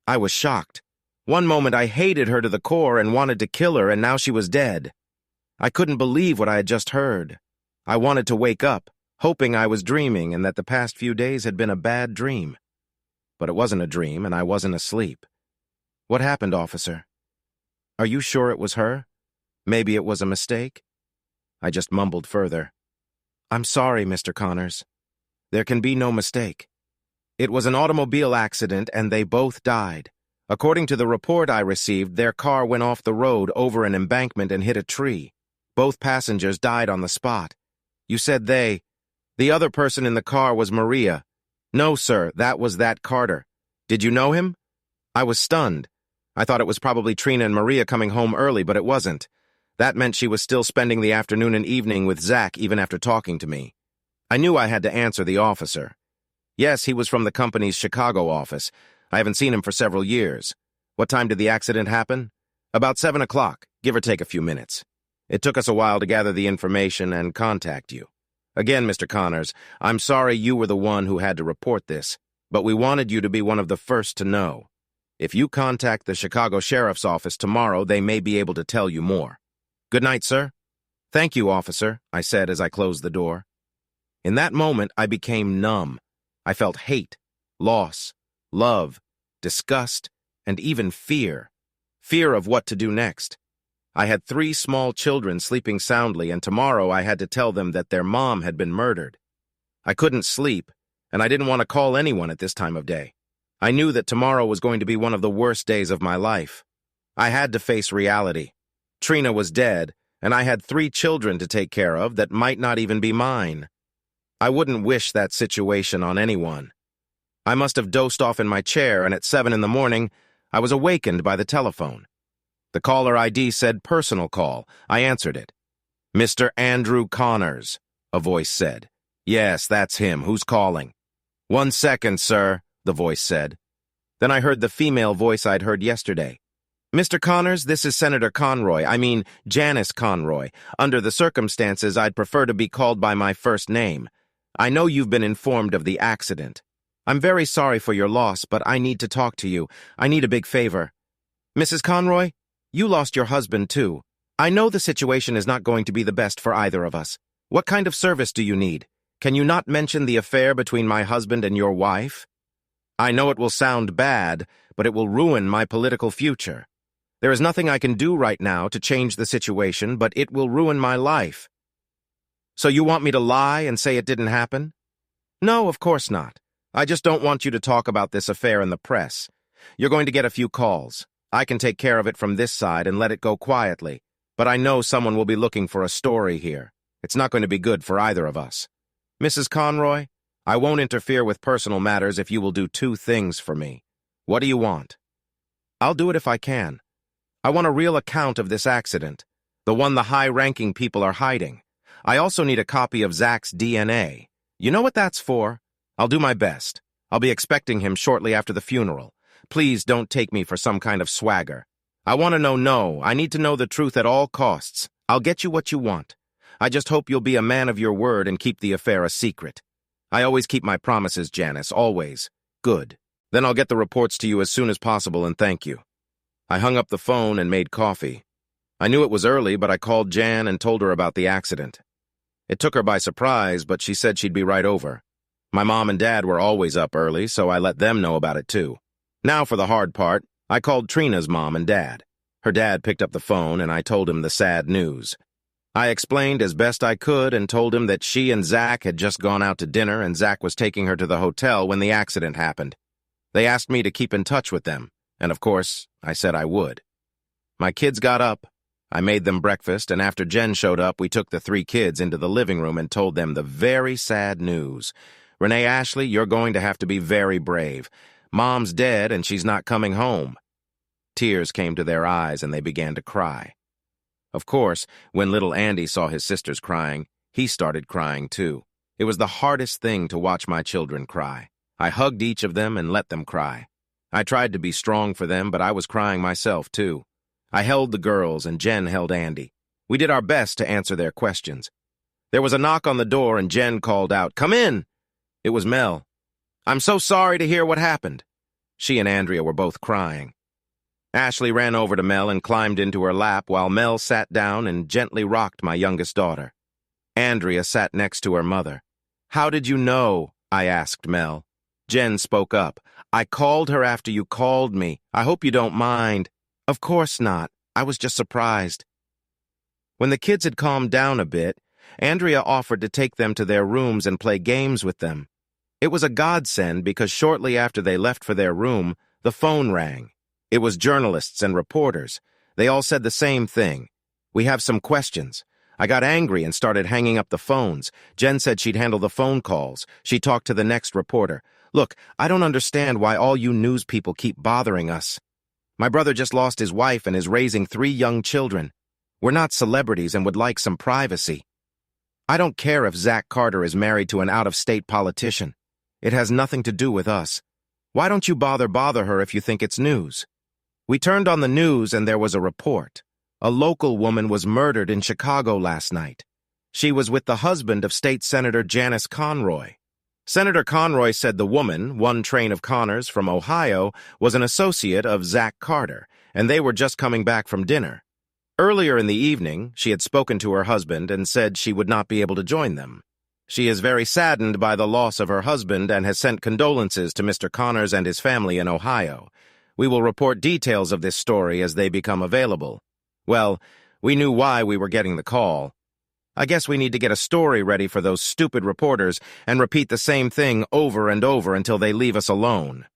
I was shocked. One moment I hated her to the core and wanted to kill her, and now she was dead. I couldn't believe what I had just heard. I wanted to wake up, hoping I was dreaming and that the past few days had been a bad dream. But it wasn't a dream, and I wasn't asleep. What happened, officer? Are you sure it was her? Maybe it was a mistake? I just mumbled further. I'm sorry, Mr. Connors. There can be no mistake. It was an automobile accident, and they both died. According to the report I received, their car went off the road over an embankment and hit a tree. Both passengers died on the spot. You said they. The other person in the car was Maria. No, sir, that was that Carter. Did you know him? I was stunned. I thought it was probably Trina and Maria coming home early, but it wasn't. That meant she was still spending the afternoon and evening with Zach even after talking to me. I knew I had to answer the officer. Yes, he was from the company's Chicago office. I haven't seen him for several years. What time did the accident happen? About 7 o'clock, give or take a few minutes. It took us a while to gather the information and contact you. Again, Mr. Connors, I'm sorry you were the one who had to report this, but we wanted you to be one of the first to know. If you contact the Chicago Sheriff's Office tomorrow, they may be able to tell you more. Good night, sir. Thank you, officer, I said as I closed the door. In that moment, I became numb. I felt hate, loss, love, disgust, and even fear. Fear of what to do next. I had 3 small children sleeping soundly, and tomorrow I had to tell them that their mom had been murdered. I couldn't sleep, and I didn't want to call anyone at this time of day. I knew that tomorrow was going to be one of the worst days of my life. I had to face reality. Trina was dead, and I had 3 children to take care of that might not even be mine. I wouldn't wish that situation on anyone. I must have dozed off in my chair, and at 7 in the morning, I was awakened by the telephone. The caller ID said personal call. I answered it. Mr. Andrew Connors, a voice said. Yes, that's him. Who's calling? 1 second, sir, the voice said. Then I heard the female voice I'd heard yesterday. Mr. Connors, this is Senator Janice Conroy. Under the circumstances, I'd prefer to be called by my first name. I know you've been informed of the accident. I'm very sorry for your loss, but I need to talk to you. I need a big favor. Mrs. Conroy, you lost your husband, too. I know the situation is not going to be the best for either of us. What kind of service do you need? Can you not mention the affair between my husband and your wife? I know it will sound bad, but it will ruin my political future. There is nothing I can do right now to change the situation, but it will ruin my life. So you want me to lie and say it didn't happen? No, of course not. I just don't want you to talk about this affair in the press. You're going to get a few calls. I can take care of it from this side and let it go quietly, but I know someone will be looking for a story here. It's not going to be good for either of us. Mrs. Conroy, I won't interfere with personal matters if you will do 2 things for me. What do you want? I'll do it if I can. I want a real account of this accident, the one the high-ranking people are hiding. I also need a copy of Zach's DNA. You know what that's for? I'll do my best. I'll be expecting him shortly after the funeral. Please don't take me for some kind of swagger. I want to know no. I need to know the truth at all costs. I'll get you what you want. I just hope you'll be a man of your word and keep the affair a secret. I always keep my promises, Janice, always. Good. Then I'll get the reports to you as soon as possible and thank you. I hung up the phone and made coffee. I knew it was early, but I called Jan and told her about the accident. It took her by surprise, but she said she'd be right over. My mom and dad were always up early, so I let them know about it too. Now for the hard part, I called Trina's mom and dad. Her dad picked up the phone and I told him the sad news. I explained as best I could and told him that she and Zach had just gone out to dinner and Zach was taking her to the hotel when the accident happened. They asked me to keep in touch with them, and of course, I said I would. My kids got up. I made them breakfast, and after Jen showed up, we took the 3 kids into the living room and told them the very sad news. Renee Ashley, you're going to have to be very brave. Mom's dead and she's not coming home. Tears came to their eyes and they began to cry. Of course, when little Andy saw his sisters crying, he started crying too. It was the hardest thing to watch my children cry. I hugged each of them and let them cry. I tried to be strong for them, but I was crying myself too. I held the girls and Jen held Andy. We did our best to answer their questions. There was a knock on the door and Jen called out, "Come in!" It was Mel. "I'm so sorry to hear what happened." She and Andrea were both crying. Ashley ran over to Mel and climbed into her lap while Mel sat down and gently rocked my youngest daughter. Andrea sat next to her mother. "How did you know?" I asked Mel. Jen spoke up. "I called her after you called me. I hope you don't mind." "Of course not. I was just surprised." When the kids had calmed down a bit, Andrea offered to take them to their rooms and play games with them. It was a godsend because shortly after they left for their room, the phone rang. It was journalists and reporters. They all said the same thing. "We have some questions." I got angry and started hanging up the phones. Jen said she'd handle the phone calls. She talked to the next reporter. "Look, I don't understand why all you news people keep bothering us. My brother just lost his wife and is raising 3 young children. We're not celebrities and would like some privacy. I don't care if Zach Carter is married to an out-of-state politician. It has nothing to do with us. Why don't you bother her if you think it's news?" We turned on the news and there was a report. A local woman was murdered in Chicago last night. She was with the husband of State Senator Janice Conroy. Senator Conroy said the woman, one train of Connors from Ohio, was an associate of Zach Carter, and they were just coming back from dinner. Earlier in the evening, she had spoken to her husband and said she would not be able to join them. She is very saddened by the loss of her husband and has sent condolences to Mr. Connors and his family in Ohio. We will report details of this story as they become available. Well, we knew why we were getting the call. I guess we need to get a story ready for those stupid reporters and repeat the same thing over and over until they leave us alone.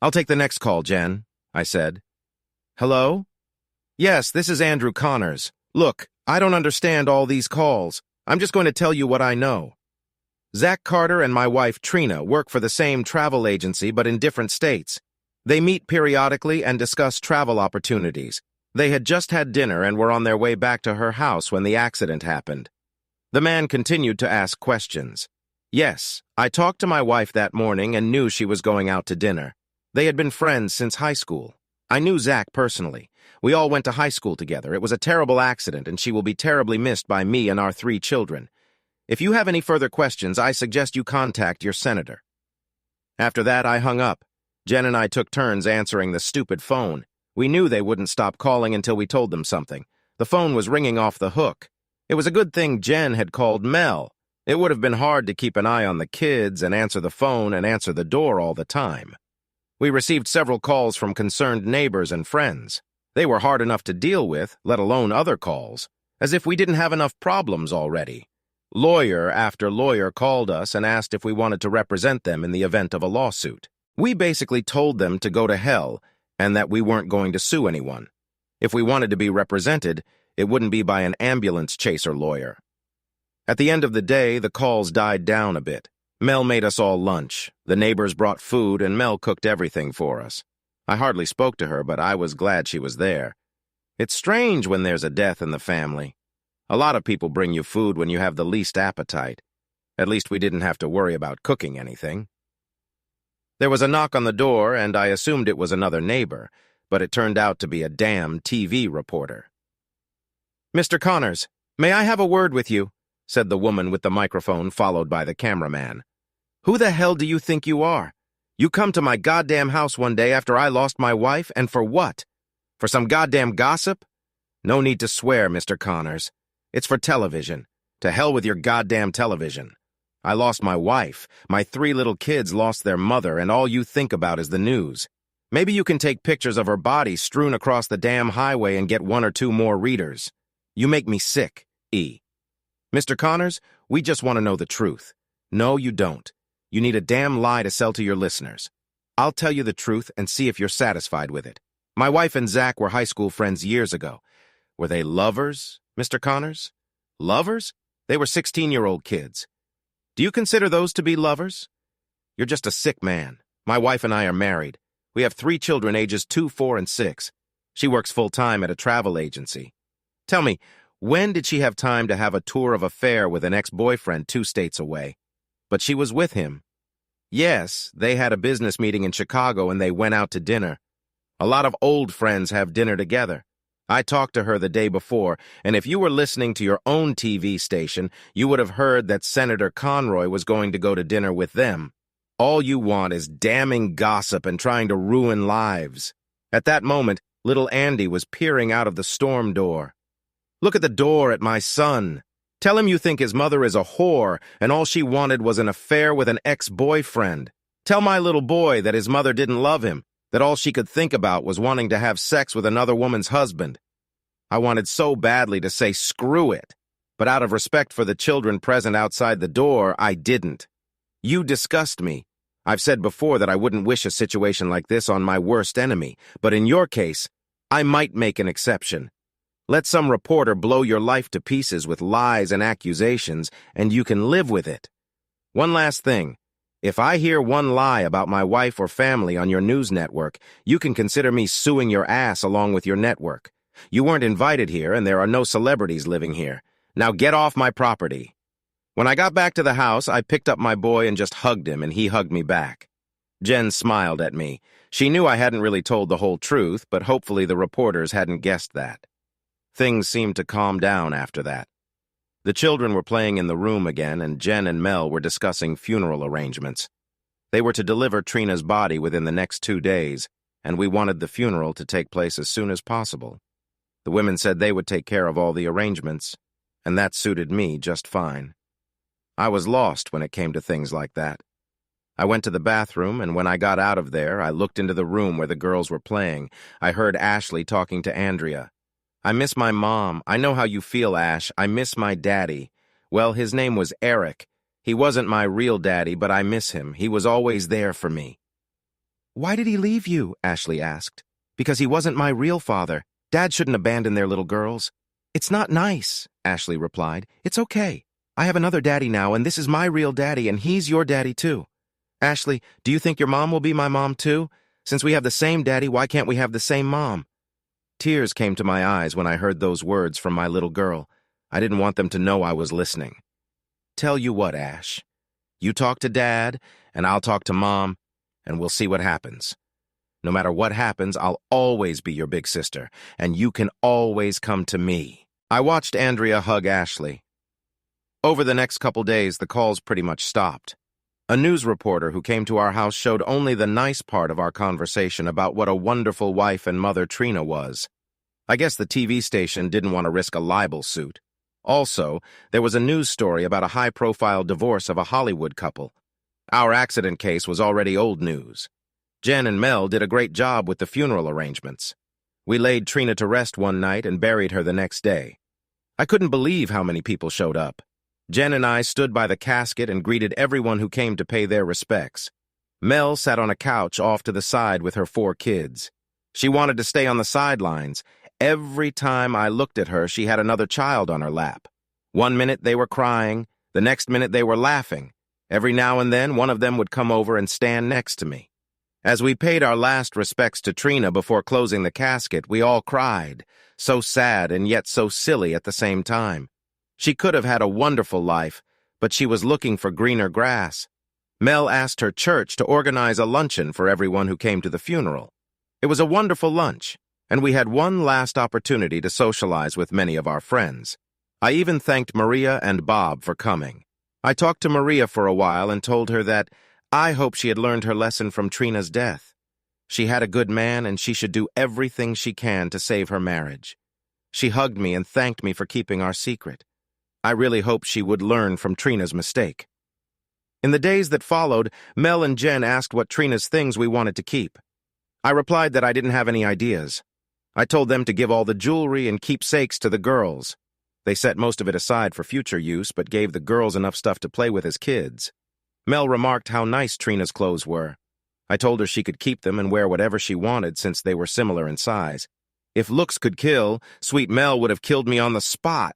"I'll take the next call, Jen," I said. "Hello? Yes, this is Andrew Connors. Look, I don't understand all these calls. I'm just going to tell you what I know. Zach Carter and my wife Trina work for the same travel agency but in different states. They meet periodically and discuss travel opportunities. They had just had dinner and were on their way back to her house when the accident happened." The man continued to ask questions. "Yes, I talked to my wife that morning and knew she was going out to dinner. They had been friends since high school. I knew Zach personally. We all went to high school together. It was a terrible accident and she will be terribly missed by me and our 3 children. If you have any further questions, I suggest you contact your senator." After that, I hung up. Jen and I took turns answering the stupid phone. We knew they wouldn't stop calling until we told them something. The phone was ringing off the hook. It was a good thing Jen had called Mel. It would have been hard to keep an eye on the kids and answer the phone and answer the door all the time. We received several calls from concerned neighbors and friends. They were hard enough to deal with, let alone other calls, as if we didn't have enough problems already. Lawyer after lawyer called us and asked if we wanted to represent them in the event of a lawsuit. We basically told them to go to hell and that we weren't going to sue anyone. If we wanted to be represented, it wouldn't be by an ambulance chaser lawyer. At the end of the day, the calls died down a bit. Mel made us all lunch. The neighbors brought food and Mel cooked everything for us. I hardly spoke to her, but I was glad she was there. It's strange when there's a death in the family. A lot of people bring you food when you have the least appetite. At least we didn't have to worry about cooking anything. There was a knock on the door, and I assumed it was another neighbor, but it turned out to be a damn TV reporter. "Mr. Connors, may I have a word with you?" said the woman with the microphone, followed by the cameraman. "Who the hell do you think you are? You come to my goddamn house one day after I lost my wife, and for what? For some goddamn gossip? No need to swear, Mr. Connors. It's for television. To hell with your goddamn television. I lost my wife, my 3 little kids lost their mother, and all you think about is the news. Maybe you can take pictures of her body strewn across the damn highway and get 1 or 2 more readers. You make me sick, E. Mr. Connors, we just want to know the truth. No, you don't. You need a damn lie to sell to your listeners. I'll tell you the truth and see if you're satisfied with it. My wife and Zach were high school friends years ago. Were they lovers, Mr. Connors? Lovers? They were 16-year-old kids. Do you consider those to be lovers? You're just a sick man. My wife and I are married. We have 3 children ages 2, 4, and 6. She works full-time at a travel agency. Tell me, when did she have time to have a tour of a fair with an ex-boyfriend 2 states away? But she was with him. Yes, they had a business meeting in Chicago and they went out to dinner. A lot of old friends have dinner together. I talked to her the day before, and if you were listening to your own TV station, you would have heard that Senator Conroy was going to go to dinner with them. All you want is damning gossip and trying to ruin lives. At that moment, little Andy was peering out of the storm door. Look at the door at my son. Tell him you think his mother is a whore and all she wanted was an affair with an ex-boyfriend. Tell my little boy that his mother didn't love him, that all she could think about was wanting to have sex with another woman's husband. I wanted so badly to say screw it, but out of respect for the children present outside the door, I didn't. You disgust me. I've said before that I wouldn't wish a situation like this on my worst enemy, but in your case, I might make an exception. Let some reporter blow your life to pieces with lies and accusations, and you can live with it. One last thing. If I hear one lie about my wife or family on your news network, you can consider me suing your ass along with your network. You weren't invited here, and there are no celebrities living here. Now get off my property. When I got back to the house, I picked up my boy and just hugged him, and he hugged me back. Jen smiled at me. She knew I hadn't really told the whole truth, but hopefully the reporters hadn't guessed that. Things seemed to calm down after that. The children were playing in the room again, and Jen and Mel were discussing funeral arrangements. They were to deliver Trina's body within the next 2 days, and we wanted the funeral to take place as soon as possible. The women said they would take care of all the arrangements, and that suited me just fine. I was lost when it came to things like that. I went to the bathroom, and when I got out of there, I looked into the room where the girls were playing. I heard Ashley talking to Andrea. "I miss my mom. I know how you feel, Ash. I miss my daddy. Well, his name was Eric. He wasn't my real daddy, but I miss him. He was always there for me." "Why did he leave you?" Ashley asked. "Because he wasn't my real father. Dad shouldn't abandon their little girls." "It's not nice," Ashley replied. "It's okay. I have another daddy now, and this is my real daddy, and he's your daddy too. Ashley, do you think your mom will be my mom too? Since we have the same daddy, why can't we have the same mom?" Tears came to my eyes when I heard those words from my little girl. I didn't want them to know I was listening. "Tell you what, Ash. You talk to Dad, and I'll talk to Mom, and we'll see what happens. No matter what happens, I'll always be your big sister, and you can always come to me." I watched Andrea hug Ashley. Over the next couple days, the calls pretty much stopped. A news reporter who came to our house showed only the nice part of our conversation about what a wonderful wife and mother Trina was. I guess the TV station didn't want to risk a libel suit. Also, there was a news story about a high-profile divorce of a Hollywood couple. Our accident case was already old news. Jen and Mel did a great job with the funeral arrangements. We laid Trina to rest one night and buried her the next day. I couldn't believe how many people showed up. Jen and I stood by the casket and greeted everyone who came to pay their respects. Mel sat on a couch off to the side with her 4 kids. She wanted to stay on the sidelines. Every time I looked at her, she had another child on her lap. One minute they were crying, the next minute they were laughing. Every now and then, one of them would come over and stand next to me. As we paid our last respects to Trina before closing the casket, we all cried, so sad and yet so silly at the same time. She could have had a wonderful life, but she was looking for greener grass. Mel asked her church to organize a luncheon for everyone who came to the funeral. It was a wonderful lunch, and we had one last opportunity to socialize with many of our friends. I even thanked Maria and Bob for coming. I talked to Maria for a while and told her that I hoped she had learned her lesson from Trina's death. She had a good man, and she should do everything she can to save her marriage. She hugged me and thanked me for keeping our secret. I really hoped she would learn from Trina's mistake. In the days that followed, Mel and Jen asked what Trina's things we wanted to keep. I replied that I didn't have any ideas. I told them to give all the jewelry and keepsakes to the girls. They set most of it aside for future use, but gave the girls enough stuff to play with as kids. Mel remarked how nice Trina's clothes were. I told her she could keep them and wear whatever she wanted since they were similar in size. If looks could kill, sweet Mel would have killed me on the spot.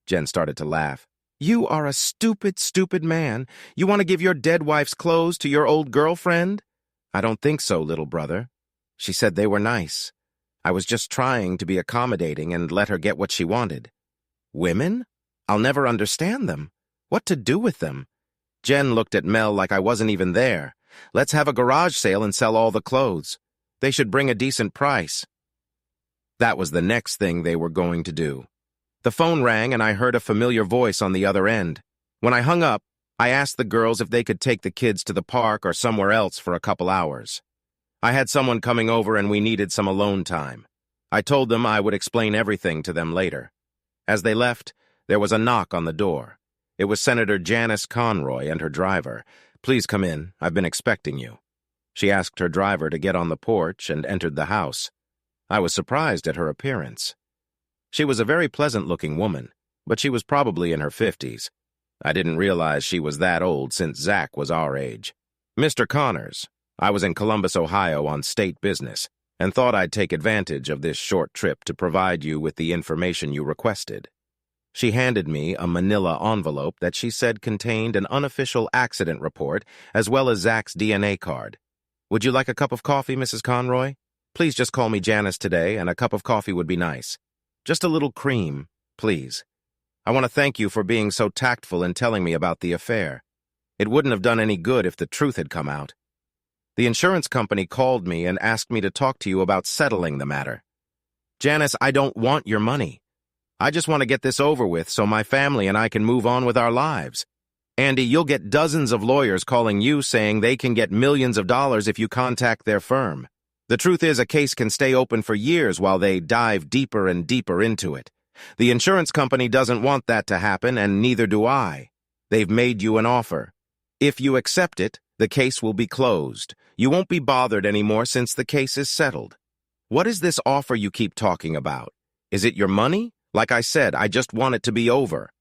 Jen started to laugh. You are a stupid, stupid man. You want to give your dead wife's clothes to your old girlfriend? I don't think so, little brother. She said they were nice. I was just trying to be accommodating and let her get what she wanted. Women? I'll never understand them. What to do with them? Jen looked at Mel like I wasn't even there. Let's have a garage sale and sell all the clothes. They should bring a decent price. That was the next thing they were going to do. The phone rang and I heard a familiar voice on the other end. When I hung up, I asked the girls if they could take the kids to the park or somewhere else for a couple hours. I had someone coming over and we needed some alone time. I told them I would explain everything to them later. As they left, there was a knock on the door. It was Senator Janice Conroy and her driver. Please come in. I've been expecting you. She asked her driver to get on the porch and entered the house. I was surprised at her appearance. She was a very pleasant-looking woman, but she was probably in her 50s. I didn't realize she was that old since Zach was our age. Mr. Connors, I was in Columbus, Ohio on state business, and thought I'd take advantage of this short trip to provide you with the information you requested. She handed me a manila envelope that she said contained an unofficial accident report as well as Zach's DNA card. Would you like a cup of coffee, Mrs. Conroy? Please just call me Janice today, and a cup of coffee would be nice. Just a little cream, please. I want to thank you for being so tactful in telling me about the affair. It wouldn't have done any good if the truth had come out. The insurance company called me and asked me to talk to you about settling the matter. Janice, I don't want your money. I just want to get this over with so my family and I can move on with our lives. Andy, you'll get dozens of lawyers calling you saying they can get millions of dollars if you contact their firm. The truth is, a case can stay open for years while they dive deeper and deeper into it. The insurance company doesn't want that to happen, and neither do I. They've made you an offer. If you accept it, the case will be closed. You won't be bothered anymore since the case is settled. What is this offer you keep talking about? Is it your money? Like I said, I just want it to be over.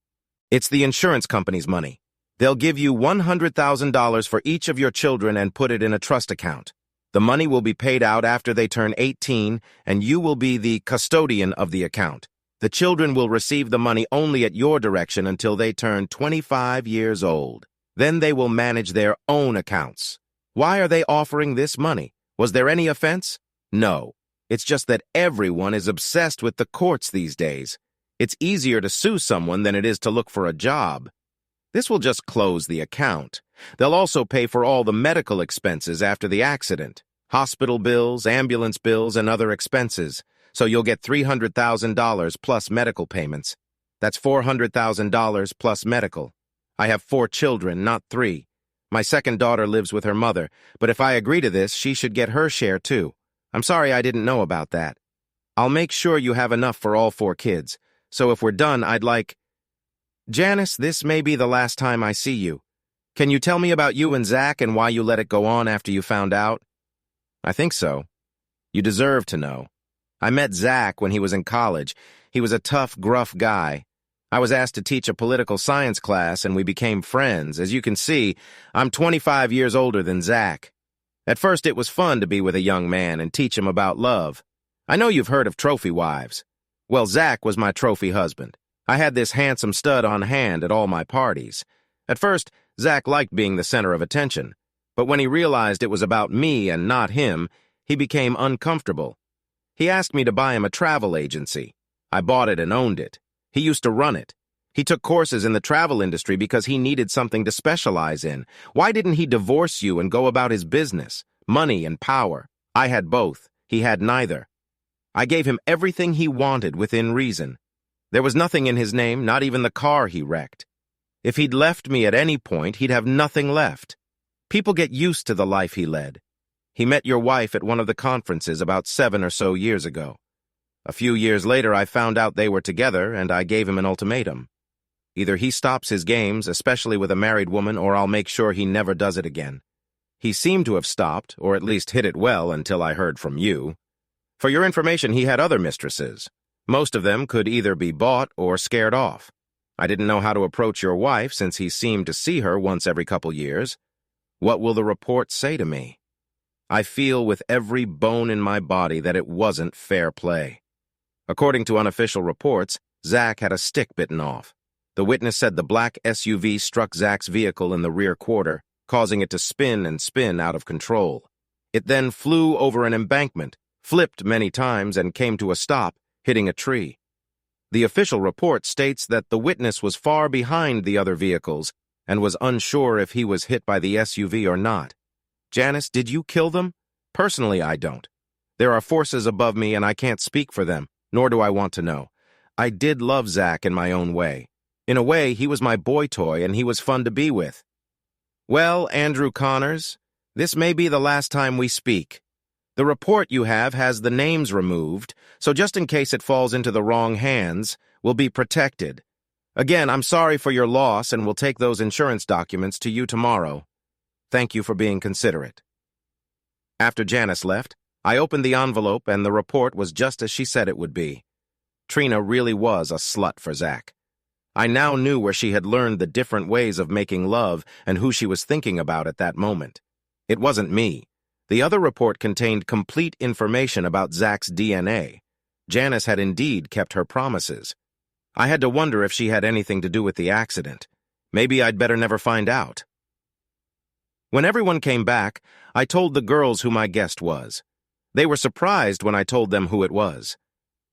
It's the insurance company's money. They'll give you $100,000 for each of your children and put it in a trust account. The money will be paid out after they turn 18, and you will be the custodian of the account. The children will receive the money only at your direction until they turn 25 years old. Then they will manage their own accounts. Why are they offering this money? Was there any offense? No. It's just that everyone is obsessed with the courts these days. It's easier to sue someone than it is to look for a job. This will just close the account. They'll also pay for all the medical expenses after the accident, hospital bills, ambulance bills, and other expenses. So you'll get $300,000 plus medical payments. That's $400,000 plus medical. I have 4 children, not 3. My second daughter lives with her mother, but if I agree to this, she should get her share too. I'm sorry I didn't know about that. I'll make sure you have enough for all 4 kids. So if we're done, I'd like... Janice, this may be the last time I see you. Can you tell me about you and Zach and why you let it go on after you found out? I think so. You deserve to know. I met Zach when he was in college. He was a tough, gruff guy. I was asked to teach a political science class, and we became friends. As you can see, I'm 25 years older than Zach. At first, it was fun to be with a young man and teach him about love. I know you've heard of trophy wives. Well, Zach was my trophy husband. I had this handsome stud on hand at all my parties. At first, Zach liked being the center of attention, but when he realized it was about me and not him, he became uncomfortable. He asked me to buy him a travel agency. I bought it and owned it. He used to run it. He took courses in the travel industry because he needed something to specialize in. Why didn't he divorce you and go about his business? Money and power. I had both. He had neither. I gave him everything he wanted within reason. There was nothing in his name, not even the car he wrecked. If he'd left me at any point, he'd have nothing left. People get used to the life he led. He met your wife at one of the conferences about 7 or so years ago. A few years later, I found out they were together, and I gave him an ultimatum. Either he stops his games, especially with a married woman, or I'll make sure he never does it again. He seemed to have stopped, or at least hid it well until I heard from you. For your information, he had other mistresses. Most of them could either be bought or scared off. I didn't know how to approach your wife since he seemed to see her once every couple years. What will the report say to me? I feel with every bone in my body that it wasn't fair play. According to unofficial reports, Zach had a stick bitten off. The witness said the black SUV struck Zach's vehicle in the rear quarter, causing it to spin and spin out of control. It then flew over an embankment, flipped many times, and came to a stop, hitting a tree. The official report states that the witness was far behind the other vehicles and was unsure if he was hit by the SUV or not. Janice, did you kill them? Personally, I don't. There are forces above me and I can't speak for them, nor do I want to know. I did love Zach in my own way. In a way, he was my boy toy and he was fun to be with. Well, Andrew Connors, this may be the last time we speak. The report you have has the names removed, so just in case it falls into the wrong hands, we'll be protected. Again, I'm sorry for your loss and will take those insurance documents to you tomorrow. Thank you for being considerate. After Janice left, I opened the envelope and the report was just as she said it would be. Trina really was a slut for Zach. I now knew where she had learned the different ways of making love and who she was thinking about at that moment. It wasn't me. The other report contained complete information about Zach's DNA. Janice had indeed kept her promises. I had to wonder if she had anything to do with the accident. Maybe I'd better never find out. When everyone came back, I told the girls who my guest was. They were surprised when I told them who it was.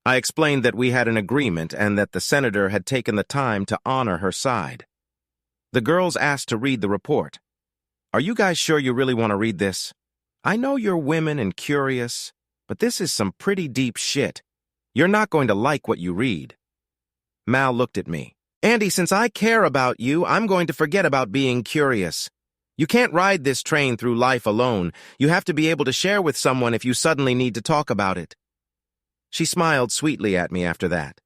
I explained that we had an agreement and that the senator had taken the time to honor her side. The girls asked to read the report. Are you guys sure you really want to read this? I know you're women and curious, but this is some pretty deep shit. You're not going to like what you read. Mal looked at me. Andy, since I care about you, I'm going to forget about being curious. You can't ride this train through life alone. You have to be able to share with someone if you suddenly need to talk about it. She smiled sweetly at me after that.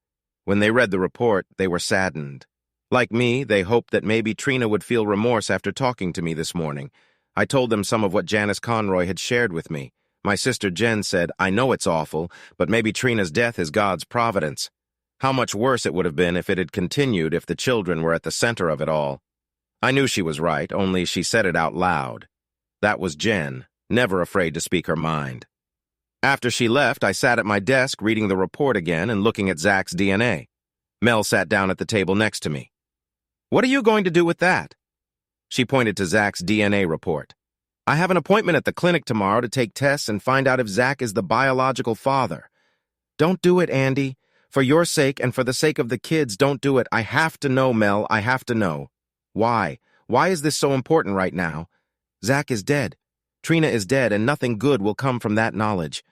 When they read the report, they were saddened. Like me, they hoped that maybe Trina would feel remorse after talking to me this morning. I told them some of what Janice Conroy had shared with me. My sister Jen said, I know it's awful, but maybe Trina's death is God's providence. How much worse it would have been if it had continued if the children were at the center of it all. I knew she was right, only she said it out loud. That was Jen, never afraid to speak her mind. After she left, I sat at my desk reading the report again and looking at Zach's DNA. Mel sat down at the table next to me. What are you going to do with that? She pointed to Zach's DNA report. I have an appointment at the clinic tomorrow to take tests and find out if Zach is the biological father. Don't do it, Andy. For your sake and for the sake of the kids, don't do it. I have to know, Mel. I have to know. Why? Why is this so important right now? Zach is dead. Trina is dead, and nothing good will come from that knowledge.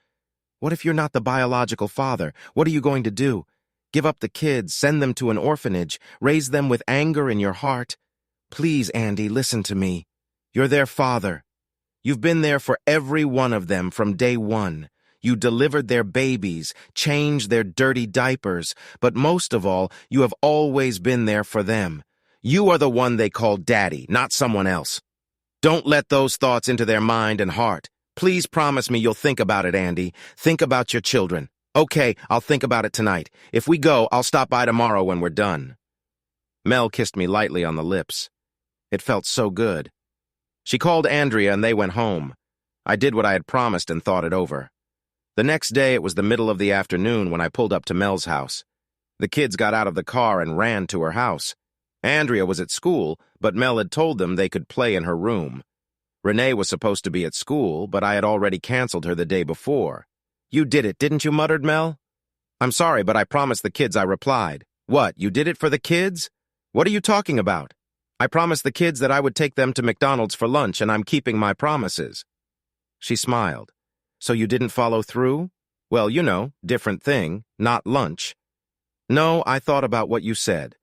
What if you're not the biological father? What are you going to do? Give up the kids, send them to an orphanage, raise them with anger in your heart? Please, Andy, listen to me. You're their father. You've been there for every one of them from day one. You delivered their babies, changed their dirty diapers, but most of all, you have always been there for them. You are the one they call Daddy, not someone else. Don't let those thoughts into their mind and heart. Please promise me you'll think about it, Andy. Think about your children. Okay, I'll think about it tonight. If we go, I'll stop by tomorrow when we're done. Mel kissed me lightly on the lips. It felt so good. She called Andrea and they went home. I did what I had promised and thought it over. The next day, it was the middle of the afternoon when I pulled up to Mel's house. The kids got out of the car and ran to her house. Andrea was at school, but Mel had told them they could play in her room. Renee was supposed to be at school, but I had already canceled her the day before. You did it, didn't you, muttered Mel. I'm sorry, but I promised the kids, I replied. What, you did it for the kids? What are you talking about? I promised the kids that I would take them to McDonald's for lunch, and I'm keeping my promises. She smiled. So you didn't follow through? Well, you know, different thing, not lunch. No, I thought about what you said.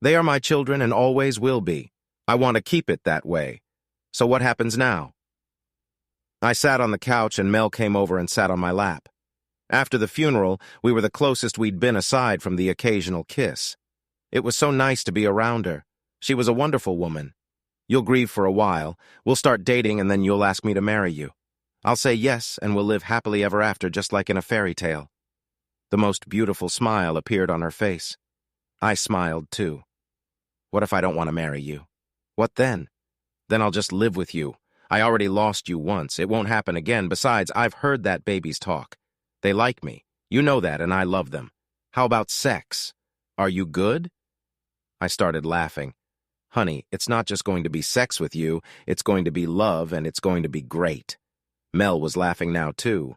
They are my children and always will be. I want to keep it that way. So what happens now? I sat on the couch and Mel came over and sat on my lap. After the funeral, we were the closest we'd been aside from the occasional kiss. It was so nice to be around her. She was a wonderful woman. You'll grieve for a while. We'll start dating and then you'll ask me to marry you. I'll say yes and we'll live happily ever after just like in a fairy tale. The most beautiful smile appeared on her face. I smiled too. What if I don't want to marry you? What then? Then I'll just live with you. I already lost you once. It won't happen again. Besides, I've heard that babies talk. They like me. You know that, and I love them. How about sex? Are you good? I started laughing. Honey, it's not just going to be sex with you. It's going to be love, and it's going to be great. Mel was laughing now, too.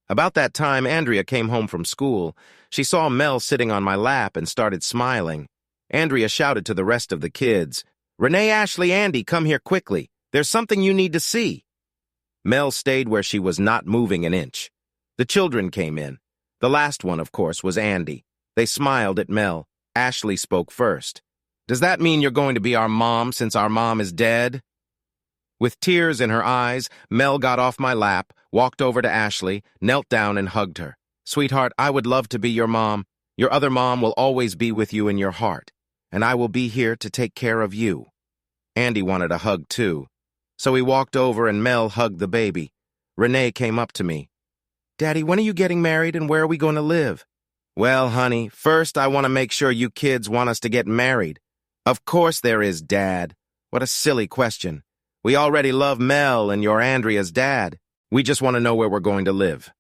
About that time, Andrea came home from school. She saw Mel sitting on my lap and started smiling. Andrea shouted to the rest of the kids, Renee, Ashley, Andy, come here quickly. There's something you need to see. Mel stayed where she was, not moving an inch. The children came in. The last one, of course, was Andy. They smiled at Mel. Ashley spoke first. Does that mean you're going to be our mom since our mom is dead? With tears in her eyes, Mel got off my lap, walked over to Ashley, knelt down and hugged her. Sweetheart, I would love to be your mom. Your other mom will always be with you in your heart, and I will be here to take care of you. Andy wanted a hug too, so he walked over and Mel hugged the baby. Renee came up to me. Daddy, when are you getting married and where are we going to live? Well, honey, first I want to make sure you kids want us to get married. Of course there is, Dad. What a silly question. We already love Mel and your Andrea's dad. We just want to know where we're going to live.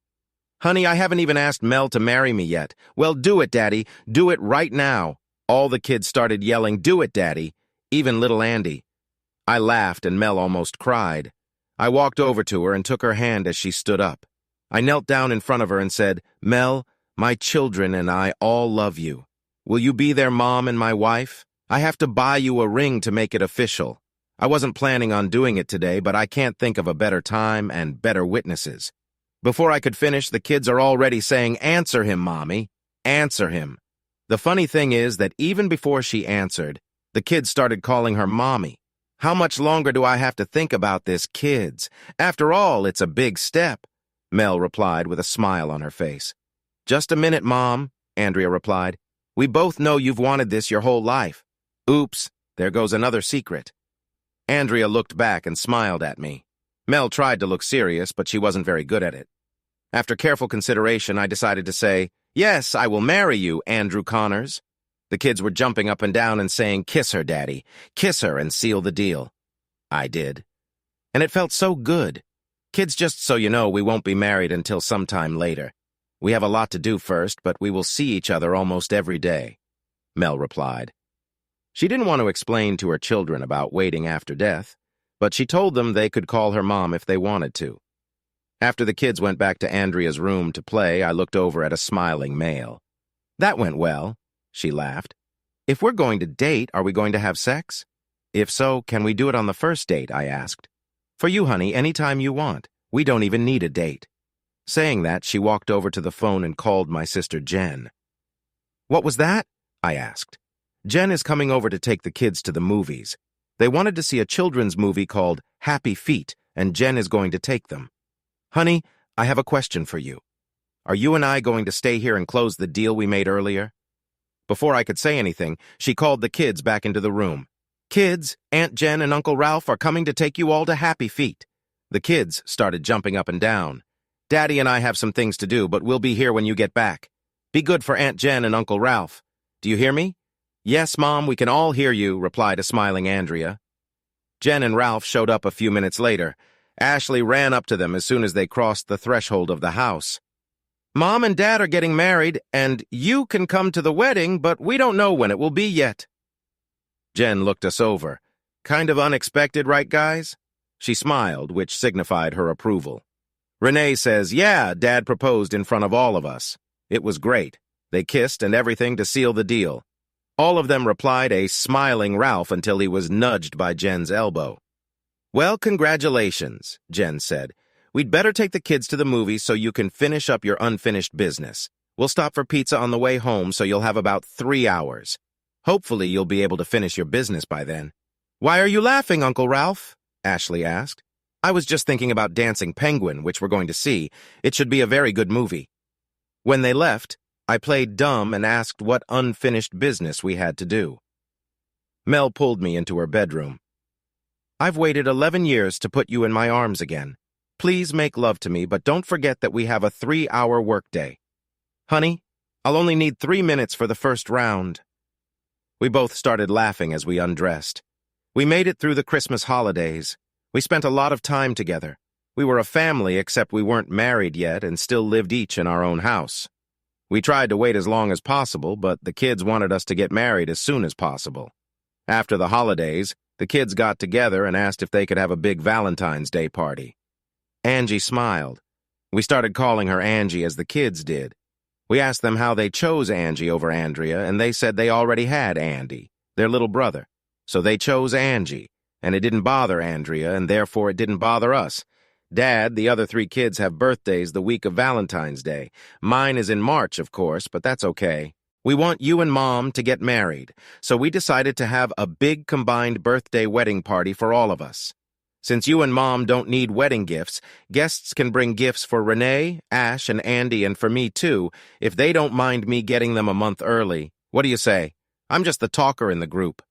Honey, I haven't even asked Mel to marry me yet. Well, do it, Daddy. Do it right now. All the kids started yelling, do it, Daddy. Even little Andy. I laughed and Mel almost cried. I walked over to her and took her hand as she stood up. I knelt down in front of her and said, Mel, my children and I all love you. Will you be their mom and my wife? I have to buy you a ring to make it official. I wasn't planning on doing it today, but I can't think of a better time and better witnesses. Before I could finish, the kids are already saying, answer him, Mommy. Answer him. The funny thing is that even before she answered, the kids started calling her Mommy. How much longer do I have to think about this, kids? After all, it's a big step. Mel replied with a smile on her face. Just a minute, Mom, Andrea replied. We both know you've wanted this your whole life. Oops, there goes another secret. Andrea looked back and smiled at me. Mel tried to look serious, but she wasn't very good at it. After careful consideration, I decided to say, yes, I will marry you, Andrew Connors. The kids were jumping up and down and saying, kiss her, Daddy. Kiss her and seal the deal. I did. And it felt so good. Kids, just so you know, we won't be married until sometime later. We have a lot to do first, but we will see each other almost every day, Mel replied. She didn't want to explain to her children about waiting after death, but she told them they could call her mom if they wanted to. After the kids went back to Andrea's room to play, I looked over at a smiling male. That went well, she laughed. If we're going to date, are we going to have sex? If so, can we do it on the first date, I asked. For you, honey, anytime you want. We don't even need a date. Saying that, she walked over to the phone and called my sister Jen. What was that? I asked. Jen is coming over to take the kids to the movies. They wanted to see a children's movie called Happy Feet, and Jen is going to take them. Honey, I have a question for you. Are you and I going to stay here and close the deal we made earlier? Before I could say anything, she called the kids back into the room. Kids, Aunt Jen and Uncle Ralph are coming to take you all to Happy Feet. The kids started jumping up and down. Daddy and I have some things to do, but we'll be here when you get back. Be good for Aunt Jen and Uncle Ralph. Do you hear me? Yes, Mom, we can all hear you, replied a smiling Andrea. Jen and Ralph showed up a few minutes later. Ashley ran up to them as soon as they crossed the threshold of the house. Mom and Dad are getting married, and you can come to the wedding, but we don't know when it will be yet. Jen looked us over. Kind of unexpected, right, guys? She smiled, which signified her approval. Renee says, yeah, Dad proposed in front of all of us. It was great. They kissed and everything to seal the deal. All of them replied a smiling Ralph until he was nudged by Jen's elbow. "Well, congratulations," Jen said. "We'd better take the kids to the movies so you can finish up your unfinished business. We'll stop for pizza on the way home so you'll have about 3 hours. Hopefully you'll be able to finish your business by then." "Why are you laughing, Uncle Ralph?" Ashley asked. "I was just thinking about Dancing Penguin, which we're going to see. It should be a very good movie." When they left, I played dumb and asked what unfinished business we had to do. Mel pulled me into her bedroom. "I've waited 11 years to put you in my arms again. Please make love to me, but don't forget that we have a 3-hour workday. Honey, I'll only need 3 minutes for the first round." We both started laughing as we undressed. We made it through the Christmas holidays. We spent a lot of time together. We were a family, except we weren't married yet and still lived each in our own house. We tried to wait as long as possible, but the kids wanted us to get married as soon as possible. After the holidays, the kids got together and asked if they could have a big Valentine's Day party. Angie smiled. We started calling her Angie as the kids did. We asked them how they chose Angie over Andrea, and they said they already had Andy, their little brother. So they chose Angie, and it didn't bother Andrea, and therefore it didn't bother us. Dad, the other 3 kids have birthdays the week of Valentine's Day. Mine is in March, of course, but that's okay. We want you and Mom to get married, so we decided to have a big combined birthday wedding party for all of us. Since you and Mom don't need wedding gifts, guests can bring gifts for Renee, Ash, and Andy, and for me too, if they don't mind me getting them a month early. What do you say? I'm just the talker in the group.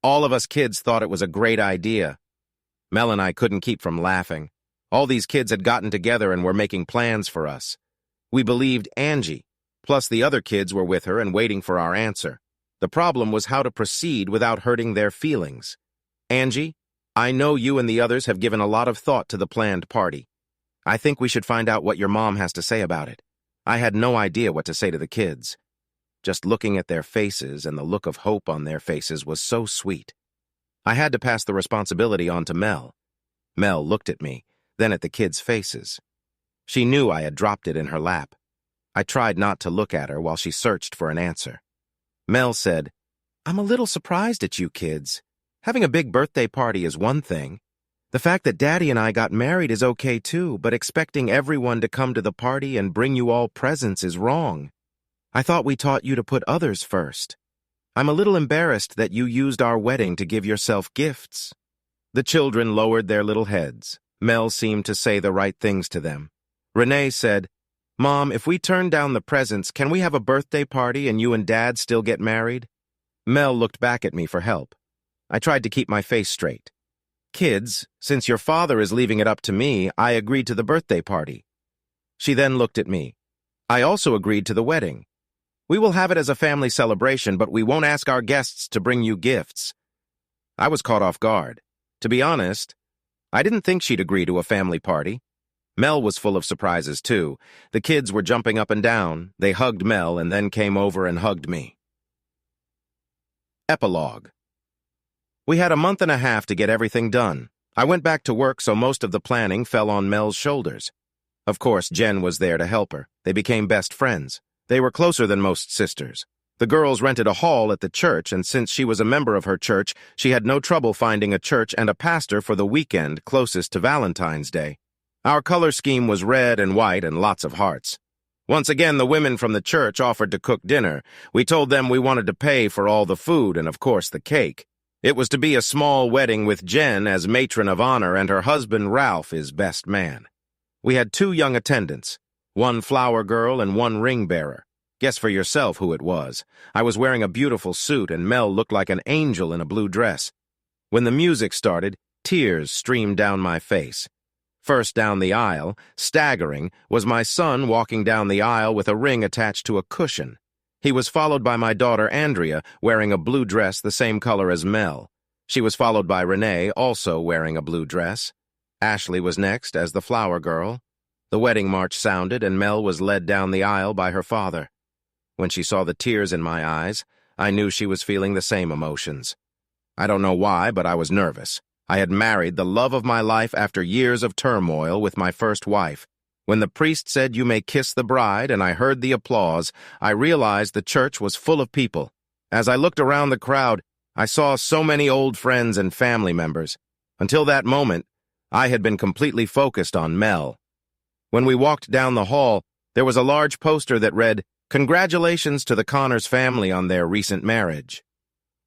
All of us kids thought it was a great idea. Mel and I couldn't keep from laughing. All these kids had gotten together and were making plans for us. We believed Angie, plus the other kids were with her and waiting for our answer. The problem was how to proceed without hurting their feelings. "Angie, I know you and the others have given a lot of thought to the planned party. I think we should find out what your mom has to say about it." I had no idea what to say to the kids. Just looking at their faces and the look of hope on their faces was so sweet. I had to pass the responsibility on to Mel. Mel looked at me, then at the kids' faces. She knew I had dropped it in her lap. I tried not to look at her while she searched for an answer. Mel said, "I'm a little surprised at you kids. Having a big birthday party is one thing. The fact that Daddy and I got married is okay too, but expecting everyone to come to the party and bring you all presents is wrong. I thought we taught you to put others first. I'm a little embarrassed that you used our wedding to give yourself gifts." The children lowered their little heads. Mel seemed to say the right things to them. Renee said, "Mom, if we turn down the presents, can we have a birthday party and you and Dad still get married?" Mel looked back at me for help. I tried to keep my face straight. "Kids, since your father is leaving it up to me, I agreed to the birthday party." She then looked at me. "I also agreed to the wedding. We will have it as a family celebration, but we won't ask our guests to bring you gifts." I was caught off guard. To be honest, I didn't think she'd agree to a family party. Mel was full of surprises, too. The kids were jumping up and down. They hugged Mel and then came over and hugged me. Epilogue. We had a month and a half to get everything done. I went back to work, so most of the planning fell on Mel's shoulders. Of course, Jen was there to help her. They became best friends. They were closer than most sisters. The girls rented a hall at the church, and since she was a member of her church, she had no trouble finding a church and a pastor for the weekend closest to Valentine's Day. Our color scheme was red and white and lots of hearts. Once again, the women from the church offered to cook dinner. We told them we wanted to pay for all the food and, of course, the cake. It was to be a small wedding with Jen as matron of honor and her husband Ralph is best man. We had 2 young attendants, 1 flower girl and 1 ring bearer. Guess for yourself who it was. I was wearing a beautiful suit and Mel looked like an angel in a blue dress. When the music started, tears streamed down my face. First down the aisle, staggering, was my son walking down the aisle with a ring attached to a cushion. He was followed by my daughter Andrea, wearing a blue dress the same color as Mel. She was followed by Renee, also wearing a blue dress. Ashley was next as the flower girl. The wedding march sounded and Mel was led down the aisle by her father. When she saw the tears in my eyes, I knew she was feeling the same emotions. I don't know why, but I was nervous. I had married the love of my life after years of turmoil with my first wife. When the priest said, "You may kiss the bride," and I heard the applause, I realized the church was full of people. As I looked around the crowd, I saw so many old friends and family members. Until that moment, I had been completely focused on Mel. When we walked down the hall, there was a large poster that read, "Congratulations to the Connors family on their recent marriage."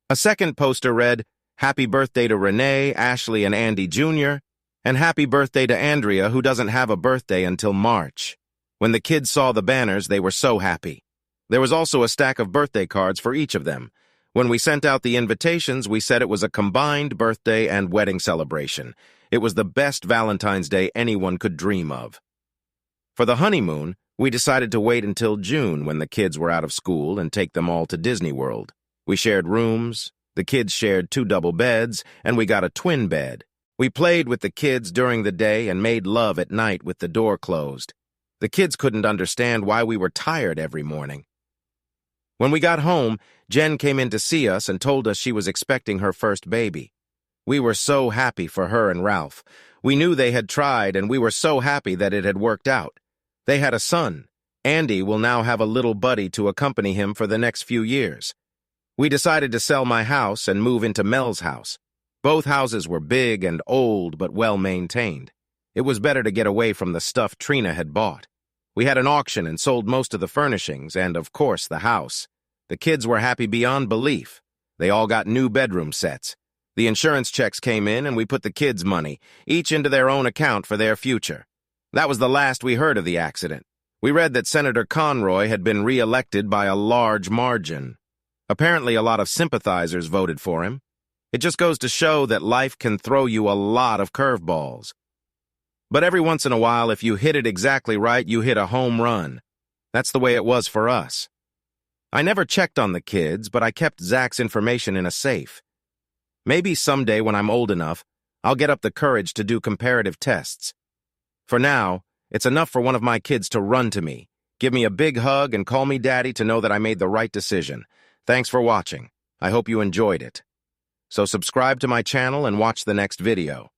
A second poster read, "Happy birthday to Renee, Ashley, and Andy Jr., and happy birthday to Andrea, who doesn't have a birthday until March." When the kids saw the banners, they were so happy. There was also a stack of birthday cards for each of them. When we sent out the invitations, we said it was a combined birthday and wedding celebration. It was the best Valentine's Day anyone could dream of. For the honeymoon, we decided to wait until June when the kids were out of school and take them all to Disney World. We shared rooms, the kids shared 2 double beds, and we got a twin bed. We played with the kids during the day and made love at night with the door closed. The kids couldn't understand why we were tired every morning. When we got home, Jen came in to see us and told us she was expecting her first baby. We were so happy for her and Ralph. We knew they had tried, and we were so happy that it had worked out. They had a son. Andy will now have a little buddy to accompany him for the next few years. We decided to sell my house and move into Mel's house. Both houses were big and old but well-maintained. It was better to get away from the stuff Trina had bought. We had an auction and sold most of the furnishings and, of course, the house. The kids were happy beyond belief. They all got new bedroom sets. The insurance checks came in and we put the kids' money, each into their own account for their future. That was the last we heard of the accident. We read that Senator Conroy had been re-elected by a large margin. Apparently, a lot of sympathizers voted for him. It just goes to show that life can throw you a lot of curveballs. But every once in a while, if you hit it exactly right, you hit a home run. That's the way it was for us. I never checked on the kids, but I kept Zach's information in a safe. Maybe someday when I'm old enough, I'll get up the courage to do comparative tests. For now, it's enough for one of my kids to run to me, give me a big hug, and call me Daddy to know that I made the right decision. Thanks for watching. I hope you enjoyed it. So subscribe to my channel and watch the next video.